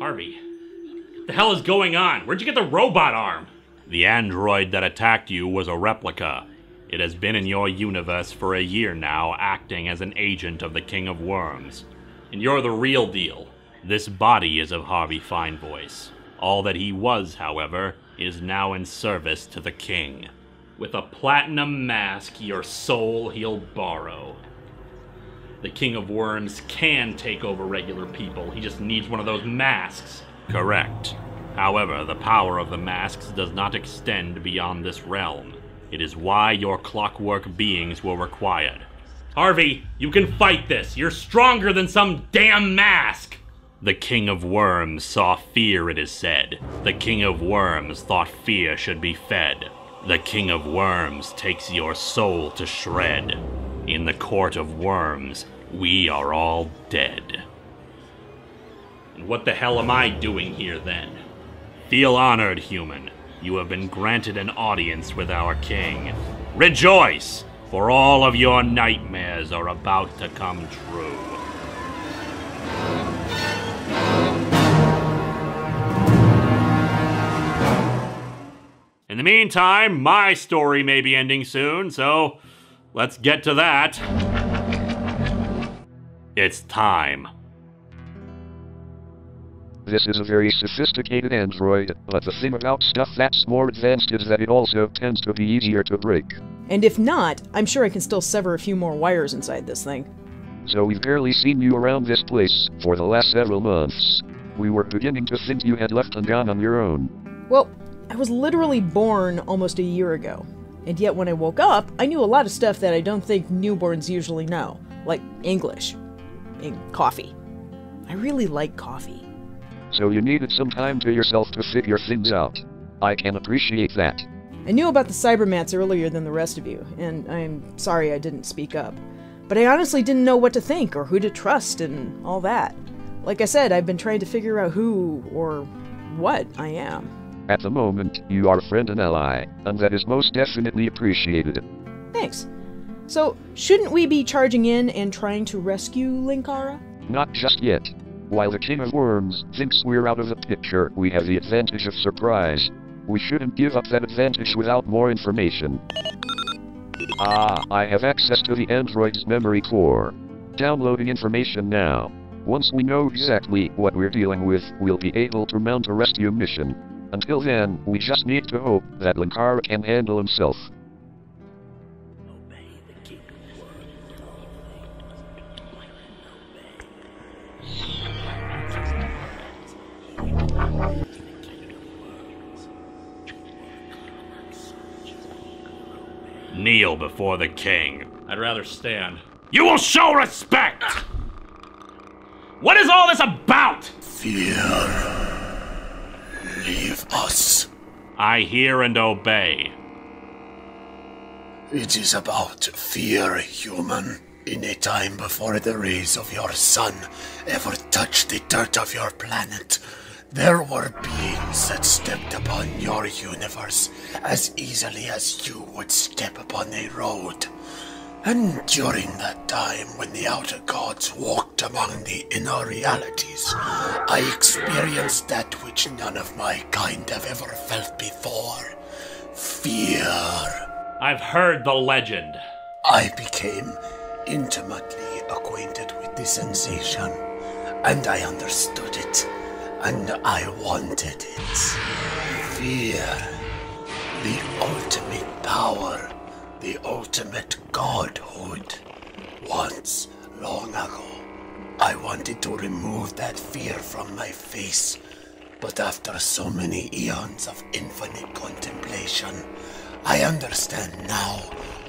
Harvey, what the hell is going on? Where'd you get the robot arm? The android that attacked you was a replica. It has been in your universe for a year now, acting as an agent of the King of Worms. And you're the real deal. This body is of Harvey Finevoice. All that he was, however, is now in service to the king. With a platinum mask, your soul he'll borrow. The King of Worms can take over regular people. He just needs one of those masks. Correct. However, the power of the masks does not extend beyond this realm. It is why your clockwork beings were required. Harvey, you can fight this. You're stronger than some damn mask. The King of Worms saw fear, it is said. The King of Worms thought fear should be fed. The King of Worms takes your soul to shred. In the Court of Worms, we are all dead. And what the hell am I doing here then? Feel honored, human. You have been granted an audience with our king. Rejoice! For all of your nightmares are about to come true. In the meantime, my story may be ending soon, so let's get to that. It's time. This is a very sophisticated android, but the thing about stuff that's more advanced is that it also tends to be easier to break. And if not, I'm sure I can still sever a few more wires inside this thing. So we've barely seen you around this place for the last several months. We were beginning to think you had left and gone on your own. Well, I was literally born almost a year ago. And yet when I woke up, I knew a lot of stuff that I don't think newborns usually know. Like English. And coffee. I really like coffee. So you needed some time to yourself to figure things out. I can appreciate that. I knew about the Cybermats earlier than the rest of you, and I'm sorry I didn't speak up. But I honestly didn't know what to think or who to trust and all that. Like I said, I've been trying to figure out who or what I am. At the moment, you are a friend and ally, and that is most definitely appreciated. Thanks. So, shouldn't we be charging in and trying to rescue Linkara? Not just yet. While the King of Worms thinks we're out of the picture, we have the advantage of surprise. We shouldn't give up that advantage without more information. I have access to the android's memory core. Downloading information now. Once we know exactly what we're dealing with, we'll be able to mount a rescue mission. Until then, we just need to hope that Linkara can handle himself. Kneel before the king. I'd rather stand. You will show respect! What is all this about? Fear. Leave us. I hear and obey. It is about fear, human. In a time before the rays of your sun ever touched the dirt of your planet, there were beings that stepped upon your universe as easily as you would step upon a road. And during that time, when the outer gods walked among the inner realities, I experienced that which none of my kind have ever felt before. Fear. I've heard the legend. I became intimately acquainted with the sensation, and I understood it, and I wanted it. Fear. The ultimate power, the ultimate godhood. Once, long ago, I wanted to remove that fear from my face, but after so many eons of infinite contemplation, I understand now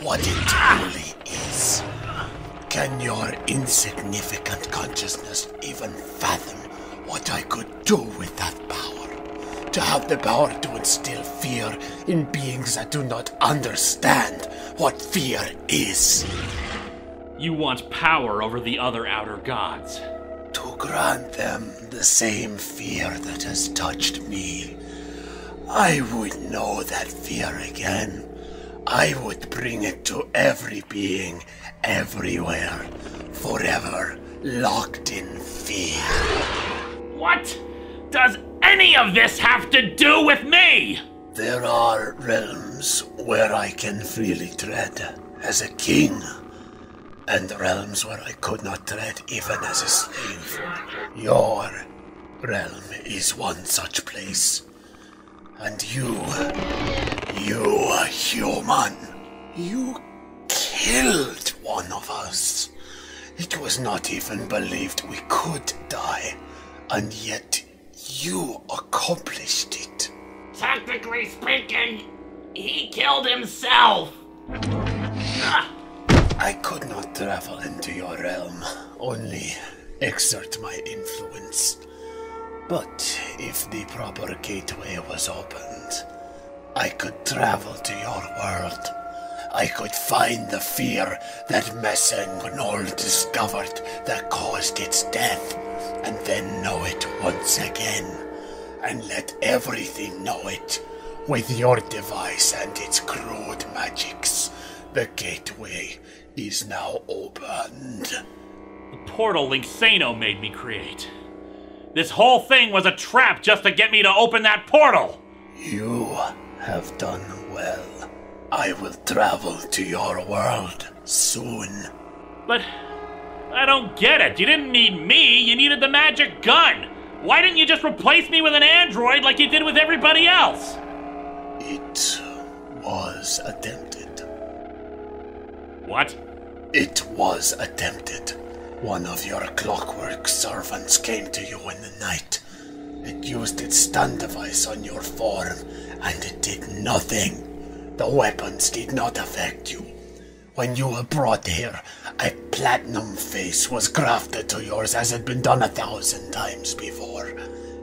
what it truly is. Can your insignificant consciousness even fathom what I could do with that power? To have the power to instill fear in beings that do not understand what fear is. You want power over the other outer gods. To grant them the same fear that has touched me. I would know that fear again. I would bring it to every being, everywhere, forever, locked in fear. What does any of this have to do with me? There are realms where I can freely tread as a king, and realms where I could not tread even as a slave. Your realm is one such place. And you human, you killed one of us. It was not even believed we could die, and yet you accomplished it. Technically speaking, he killed himself. I could not travel into your realm, only exert my influence. But if the proper gateway was opened, I could travel to your world. I could find the fear that Messengnoll discovered that caused its death, and then know it once again, and let everything know it, with your device and its crude magics. The gateway is now opened. The portal Linksano made me create. This whole thing was a trap just to get me to open that portal! You have done well. I will travel to your world soon. But I don't get it. You didn't need me, you needed the magic gun. Why didn't you just replace me with an android like you did with everybody else? It was attempted. What? It was attempted. One of your clockwork servants came to you in the night. It used its stun device on your form, and it did nothing. The weapons did not affect you. When you were brought here, a platinum face was grafted to yours as had been done 1,000 times before.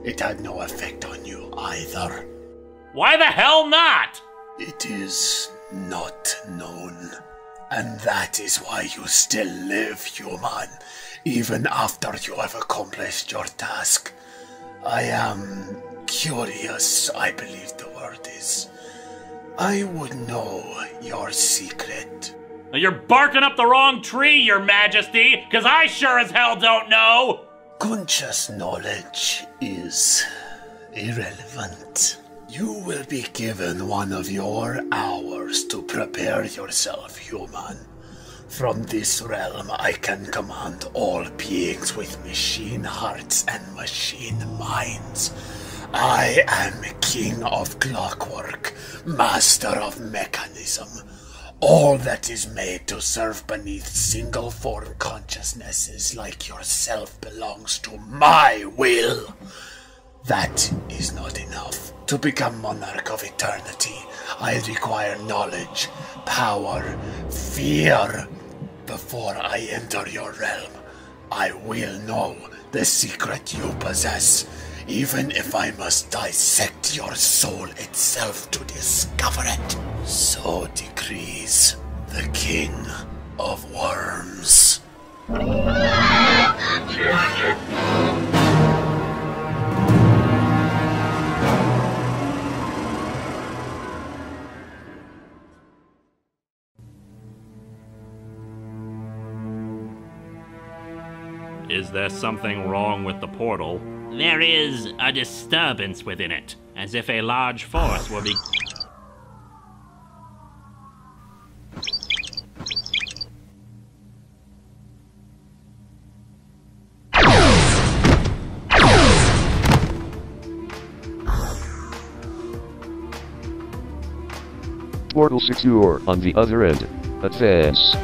It had no effect on you either. Why the hell not? It is not known. And that is why you still live, human, even after you have accomplished your task. I am curious, I believe the word is. I would know your secret. You're barking up the wrong tree, your majesty, because I sure as hell don't know! Conscious knowledge is irrelevant. You will be given one of your hours to prepare yourself, human. From this realm, I can command all beings with machine hearts and machine minds. I am king of clockwork, master of mechanism. All that is made to serve beneath single-form consciousnesses like yourself belongs to my will. That is not enough. To become monarch of eternity, I require knowledge, power, fear. Before I enter your realm, I will know the secret you possess, even if I must dissect your soul itself to discover it. So decrees the King of Worms. Is there something wrong with the portal? There is a disturbance within it, as if a large force were portal secure on the other end. Advance.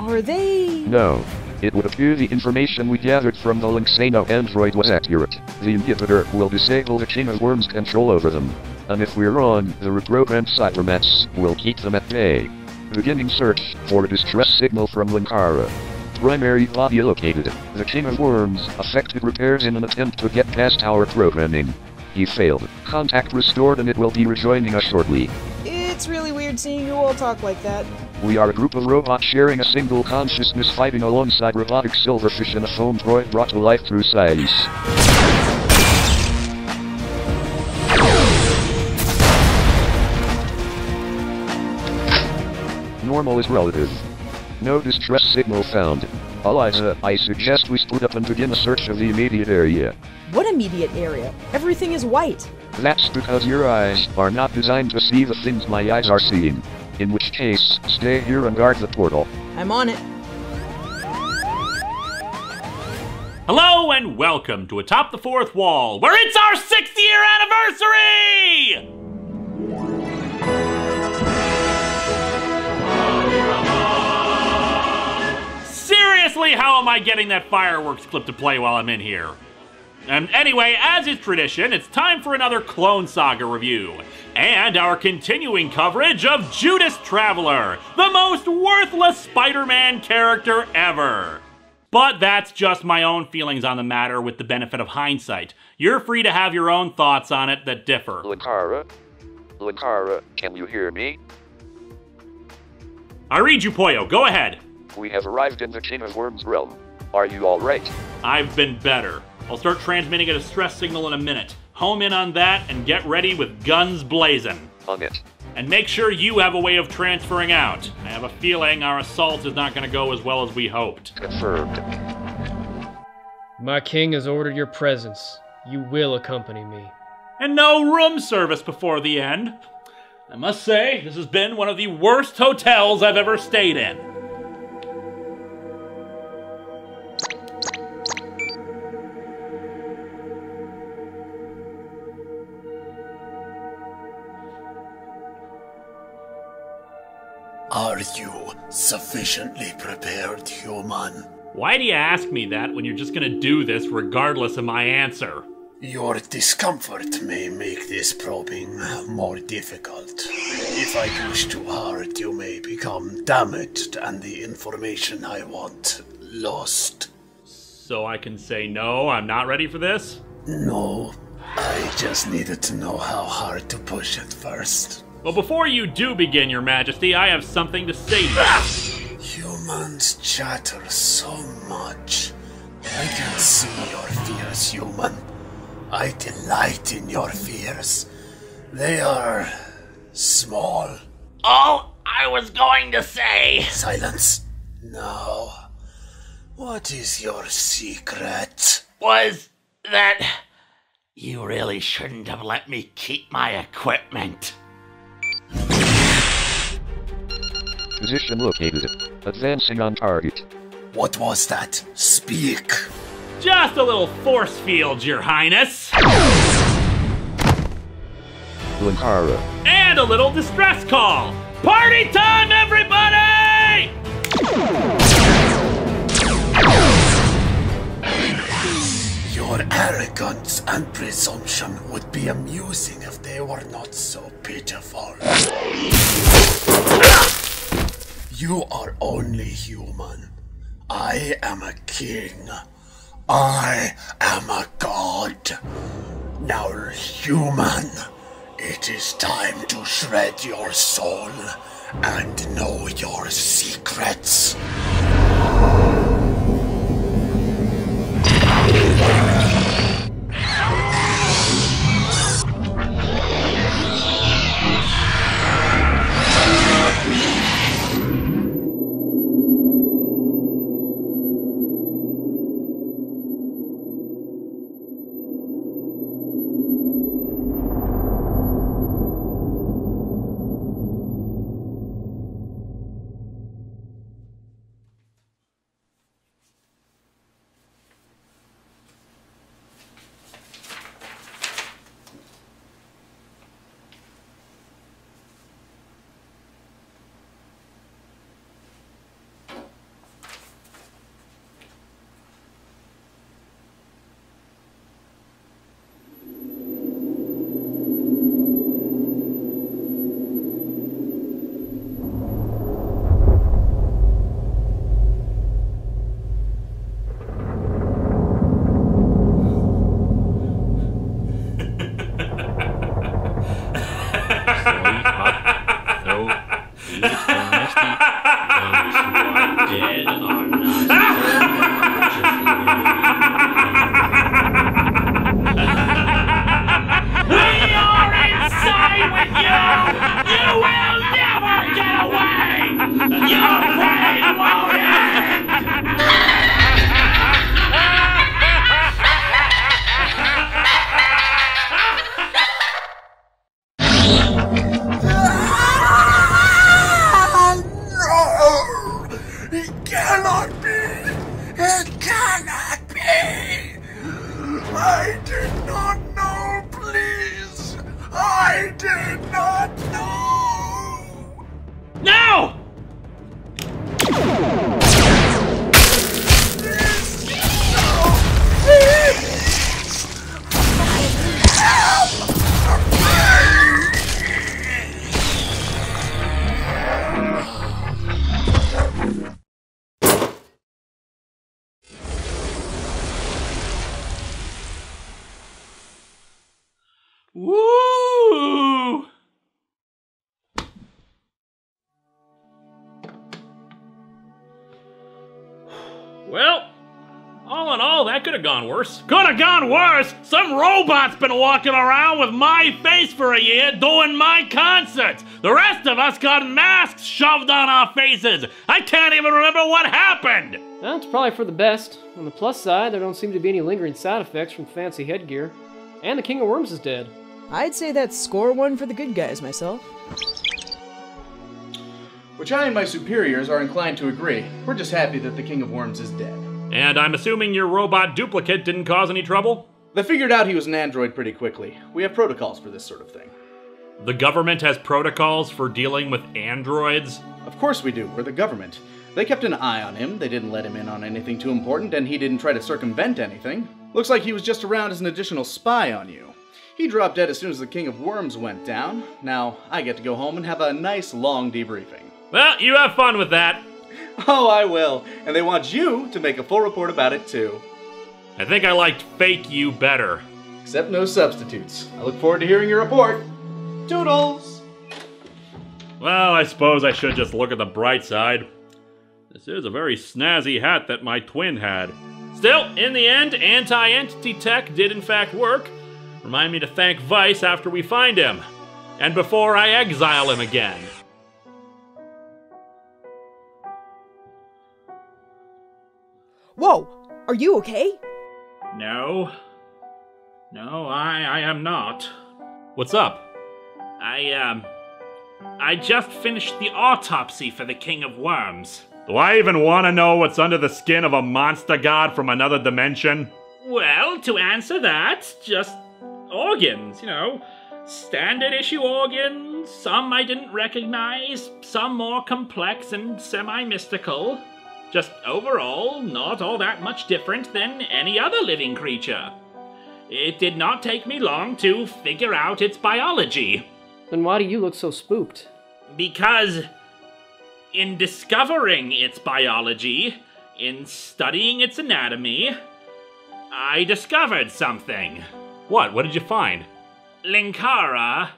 Are they... No. It would appear the information we gathered from the Linkara android was accurate. The inhibitor will disable the King of Worms' control over them. And if we're wrong, the reprogrammed cybermats will keep them at bay. Beginning search for a distress signal from Linkara. Primary body located. The King of Worms affected repairs in an attempt to get past our programming. He failed. Contact restored and it will be rejoining us shortly. It's really weird seeing you all talk like that. We are a group of robots sharing a single consciousness fighting alongside robotic silverfish and a foam droid brought to life through science. Normal is relative. No distress signal found. Eliza, I suggest we split up and begin a search of the immediate area. What immediate area? Everything is white. That's because your eyes are not designed to see the things my eyes are seeing. In which case, stay here and guard the portal. I'm on it. Hello and welcome to Atop the Fourth Wall, where it's our 6th year anniversary! Seriously, how am I getting that fireworks clip to play while I'm in here? And anyway, as is tradition, it's time for another Clone Saga review. And our continuing coverage of Judas Traveler, the most worthless Spider-Man character ever. But that's just my own feelings on the matter with the benefit of hindsight. You're free to have your own thoughts on it that differ. Linkara, can you hear me? I read you, Poyo. Go ahead. We have arrived in the King of Worms realm. Are you alright? I've been better. I'll start transmitting a distress signal in a minute. Home in on that and get ready with guns blazing. On it. And make sure you have a way of transferring out. I have a feeling our assault is not going to go as well as we hoped. Confirmed. My king has ordered your presence. You will accompany me. And no room service before the end. I must say, this has been one of the worst hotels I've ever stayed in. Are you sufficiently prepared, human? Why do you ask me that when you're just gonna do this regardless of my answer? Your discomfort may make this probing more difficult. If I push too hard, you may become damaged and the information I want lost. So I can say no, I'm not ready for this? No, I just needed to know how hard to push it first. Well, before you do begin, Your Majesty, I have something to say to you. Humans chatter so much. I can see your fears, human. I delight in your fears. They are small. All I was going to say... Silence. Now, what is your secret? Was that you really shouldn't have let me keep my equipment. Position located. Advancing on target. What was that? Speak. Just a little force field, Your Highness. Linkara. And a little distress call. Party time, everybody! Your arrogance and presumption would be amusing if they were not so pitiful. You are only human. I am a king. I am a god. Now, human, it is time to shred your soul and know your secrets. Woo! Well, all in all, that could have gone worse. Could have gone worse? Some robot's been walking around with my face for a year doing my concerts. The rest of us got masks shoved on our faces. I can't even remember what happened. Well, it's probably for the best. On the plus side, there don't seem to be any lingering side effects from fancy headgear. And the King of Worms is dead. I'd say that's score one for the good guys myself. Which I and my superiors are inclined to agree. We're just happy that the King of Worms is dead. And I'm assuming your robot duplicate didn't cause any trouble? They figured out he was an android pretty quickly. We have protocols for this sort of thing. The government has protocols for dealing with androids? Of course we do. We're the government. They kept an eye on him, they didn't let him in on anything too important, and he didn't try to circumvent anything. Looks like he was just around as an additional spy on you. He dropped dead as soon as the King of Worms went down. Now, I get to go home and have a nice long debriefing. Well, you have fun with that. Oh, I will. And they want you to make a full report about it, too. I think I liked fake you better. Except no substitutes. I look forward to hearing your report. Toodles! Well, I suppose I should just look at the bright side. This is a very snazzy hat that my twin had. Still, in the end, anti-entity tech did in fact work. Remind me to thank Vice after we find him. And before I exile him again. Whoa! Are you okay? No. No, I am not. What's up? I just finished the autopsy for the King of Worms. Do I even want to know what's under the skin of a monster god from another dimension? Well, to answer that, just organs, you know. Standard issue organs, some I didn't recognize, some more complex and semi-mystical. Just overall, not all that much different than any other living creature. It did not take me long to figure out its biology. Then why do you look so spooked? Because in discovering its biology, in studying its anatomy, I discovered something. What? What did you find? Linkara,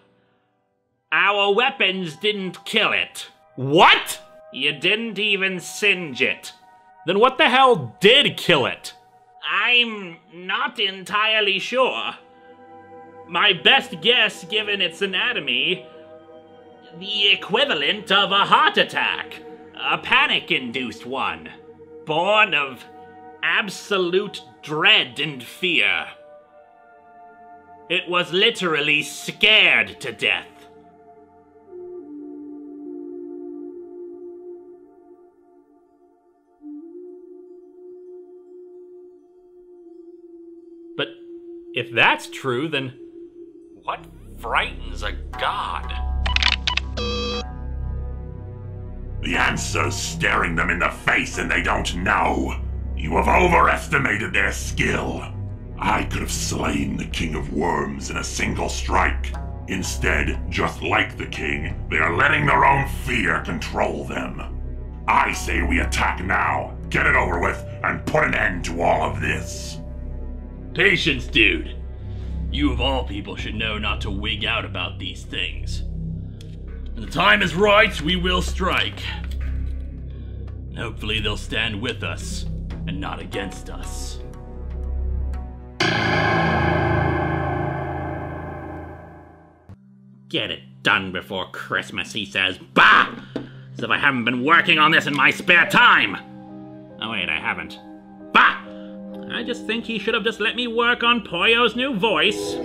our weapons didn't kill it. What? You didn't even singe it. Then what the hell did kill it? I'm not entirely sure. My best guess, given its anatomy, the equivalent of a heart attack. A panic-induced one. Born of absolute dread and fear. It was literally scared to death. But if that's true, then what frightens a god? The answer's staring them in the face and they don't know. You have overestimated their skill. I could have slain the King of Worms in a single strike. Instead, just like the king, they are letting their own fear control them. I say we attack now, get it over with, and put an end to all of this. Patience, dude. You of all people should know not to wig out about these things. When the time is right, we will strike. And hopefully they'll stand with us, and not against us. Get it done before Christmas, he says. Bah! As if I haven't been working on this in my spare time! Oh wait, I haven't. Bah! I just think he should have just let me work on Poyo's new voice.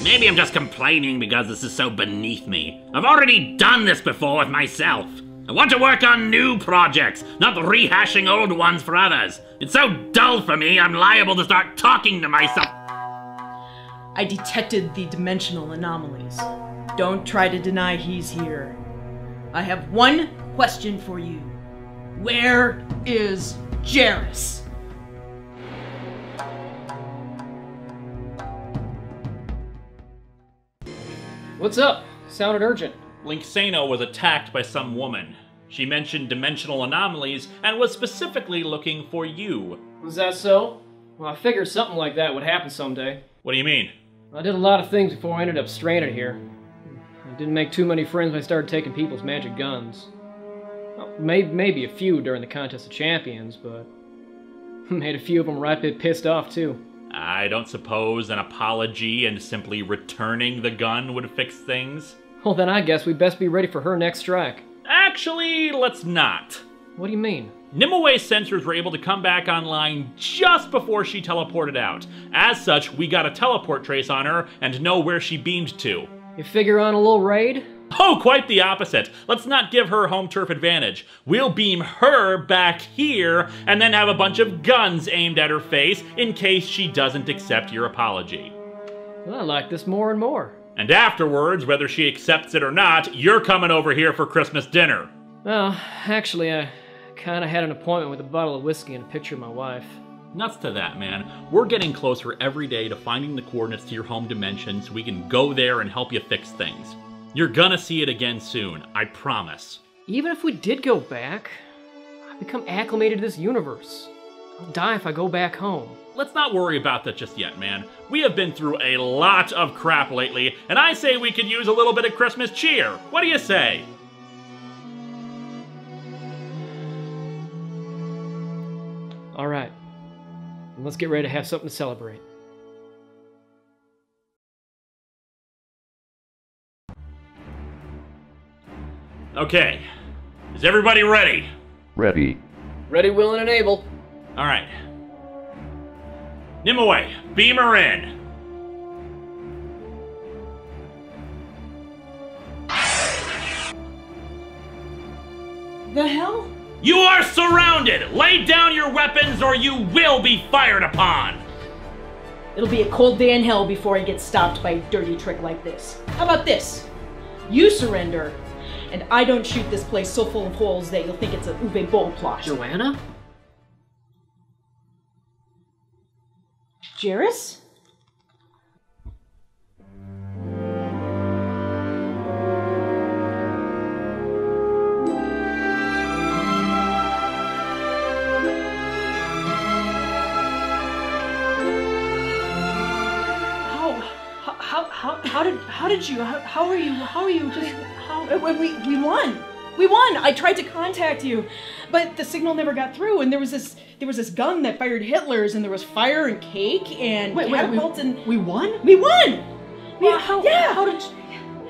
Maybe I'm just complaining because this is so beneath me. I've already done this before with myself. I want to work on new projects, not rehashing old ones for others. It's so dull for me, I'm liable to start talking to myself. I detected the dimensional anomalies. Don't try to deny he's here. I have one question for you. Where is Jairus? What's up? Sounded urgent. Linksano was attacked by some woman. She mentioned dimensional anomalies and was specifically looking for you. Was that so? Well, I figured something like that would happen someday. What do you mean? I did a lot of things before I ended up stranded here. I didn't make too many friends when I started taking people's magic guns. Well, maybe a few during the Contest of Champions, but made a few of them right a bit pissed off too. I don't suppose an apology and simply returning the gun would fix things? Well, then I guess we'd best be ready for her next strike. Actually, let's not. What do you mean? Nimue sensors were able to come back online just before she teleported out. As such, we got a teleport trace on her and know where she beamed to. You figure on a little raid? Oh, quite the opposite. Let's not give her home turf advantage. We'll beam her back here and then have a bunch of guns aimed at her face in case she doesn't accept your apology. Well, I like this more and more. And afterwards, whether she accepts it or not, you're coming over here for Christmas dinner. Well, actually, I kinda had an appointment with a bottle of whiskey and a picture of my wife. Nuts to that, man. We're getting closer every day to finding the coordinates to your home dimension so we can go there and help you fix things. You're gonna see it again soon, I promise. Even if we did go back, I've become acclimated to this universe. I'll die if I go back home. Let's not worry about that just yet, man. We have been through a lot of crap lately, and I say we could use a little bit of Christmas cheer. What do you say? All right. Let's get ready to have something to celebrate. Okay. Is everybody ready? Ready. Ready, willing, and able. All right. Nimue, beam her in. The hell? You are surrounded! Lay down your weapons or you will be fired upon! It'll be a cold day in hell before I get stopped by a dirty trick like this. How about this? You surrender, and I don't shoot this place so full of holes that you'll think it's a Uwe Boll plot. Joanna? Jairus? How are you just, we won! We won! I tried to contact you, but the signal never got through, and there was this gun that fired Hitler's, and there was fire and cake, and catapults, and... We won? We won! Well,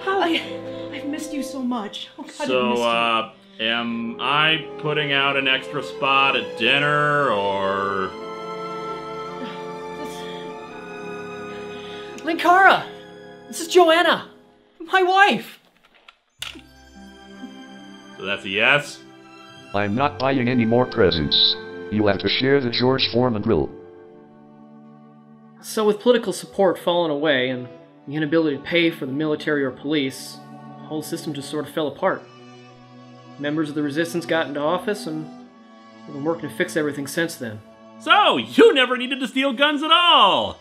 I've missed you so much. Oh, God, So, am I putting out an extra spot at dinner, or... Linkara! This is Joanna! My wife! So that's a yes? I'm not buying any more presents. You'll have to share the George Foreman grill. So with political support falling away and the inability to pay for the military or police, the whole system just sort of fell apart. Members of the resistance got into office and we've been working to fix everything since then. So, you never needed to steal guns at all!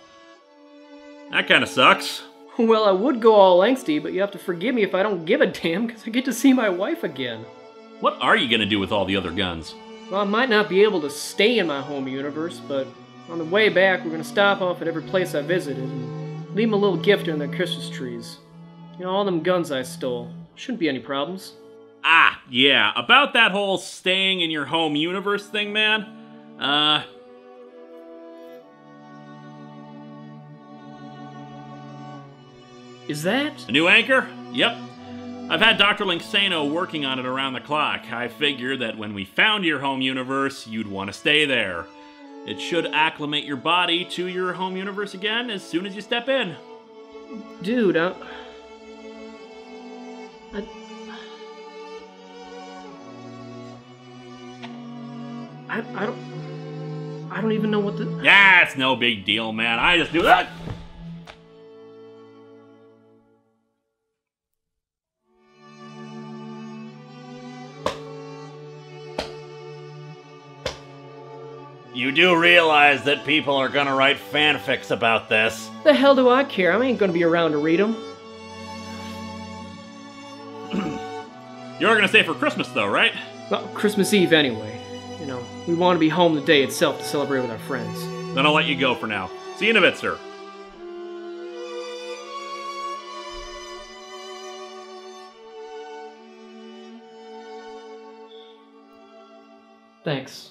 That kinda sucks. Well, I would go all angsty, but you have to forgive me if I don't give a damn, because I get to see my wife again. What are you gonna do with all the other guns? Well, I might not be able to stay in my home universe, but on the way back, we're going to stop off at every place I visited and leave them a little gift in their Christmas trees. You know, all them guns I stole. Shouldn't be any problems. Ah, yeah, about that whole staying in your home universe thing, man. Is that? A new anchor? Yep. I've had Dr. Linksano working on it around the clock. I figured that when we found your home universe, you'd want to stay there. It should acclimate your body to your home universe again as soon as you step in. Dude, I don't even know what the... Yeah, it's no big deal, man. I just do that. You do realize that people are gonna write fanfics about this. The hell do I care? I ain't gonna be around to read them. You're gonna stay for Christmas, though, right? Well, Christmas Eve anyway. You know, we want to be home the day itself to celebrate with our friends. Then I'll let you go for now. See you in a bit, sir. Thanks.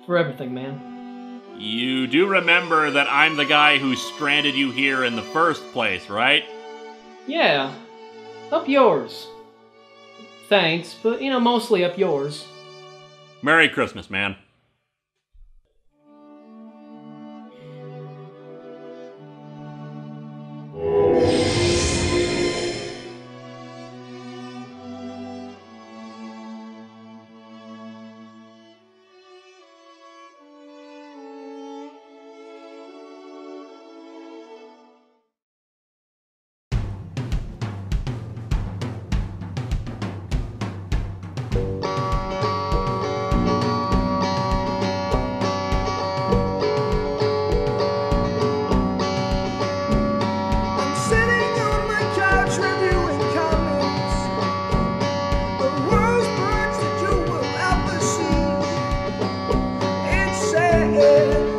For everything, man. You do remember that I'm the guy who stranded you here in the first place, right? Yeah. Up yours. Thanks, but, mostly up yours. Merry Christmas, man. Yeah.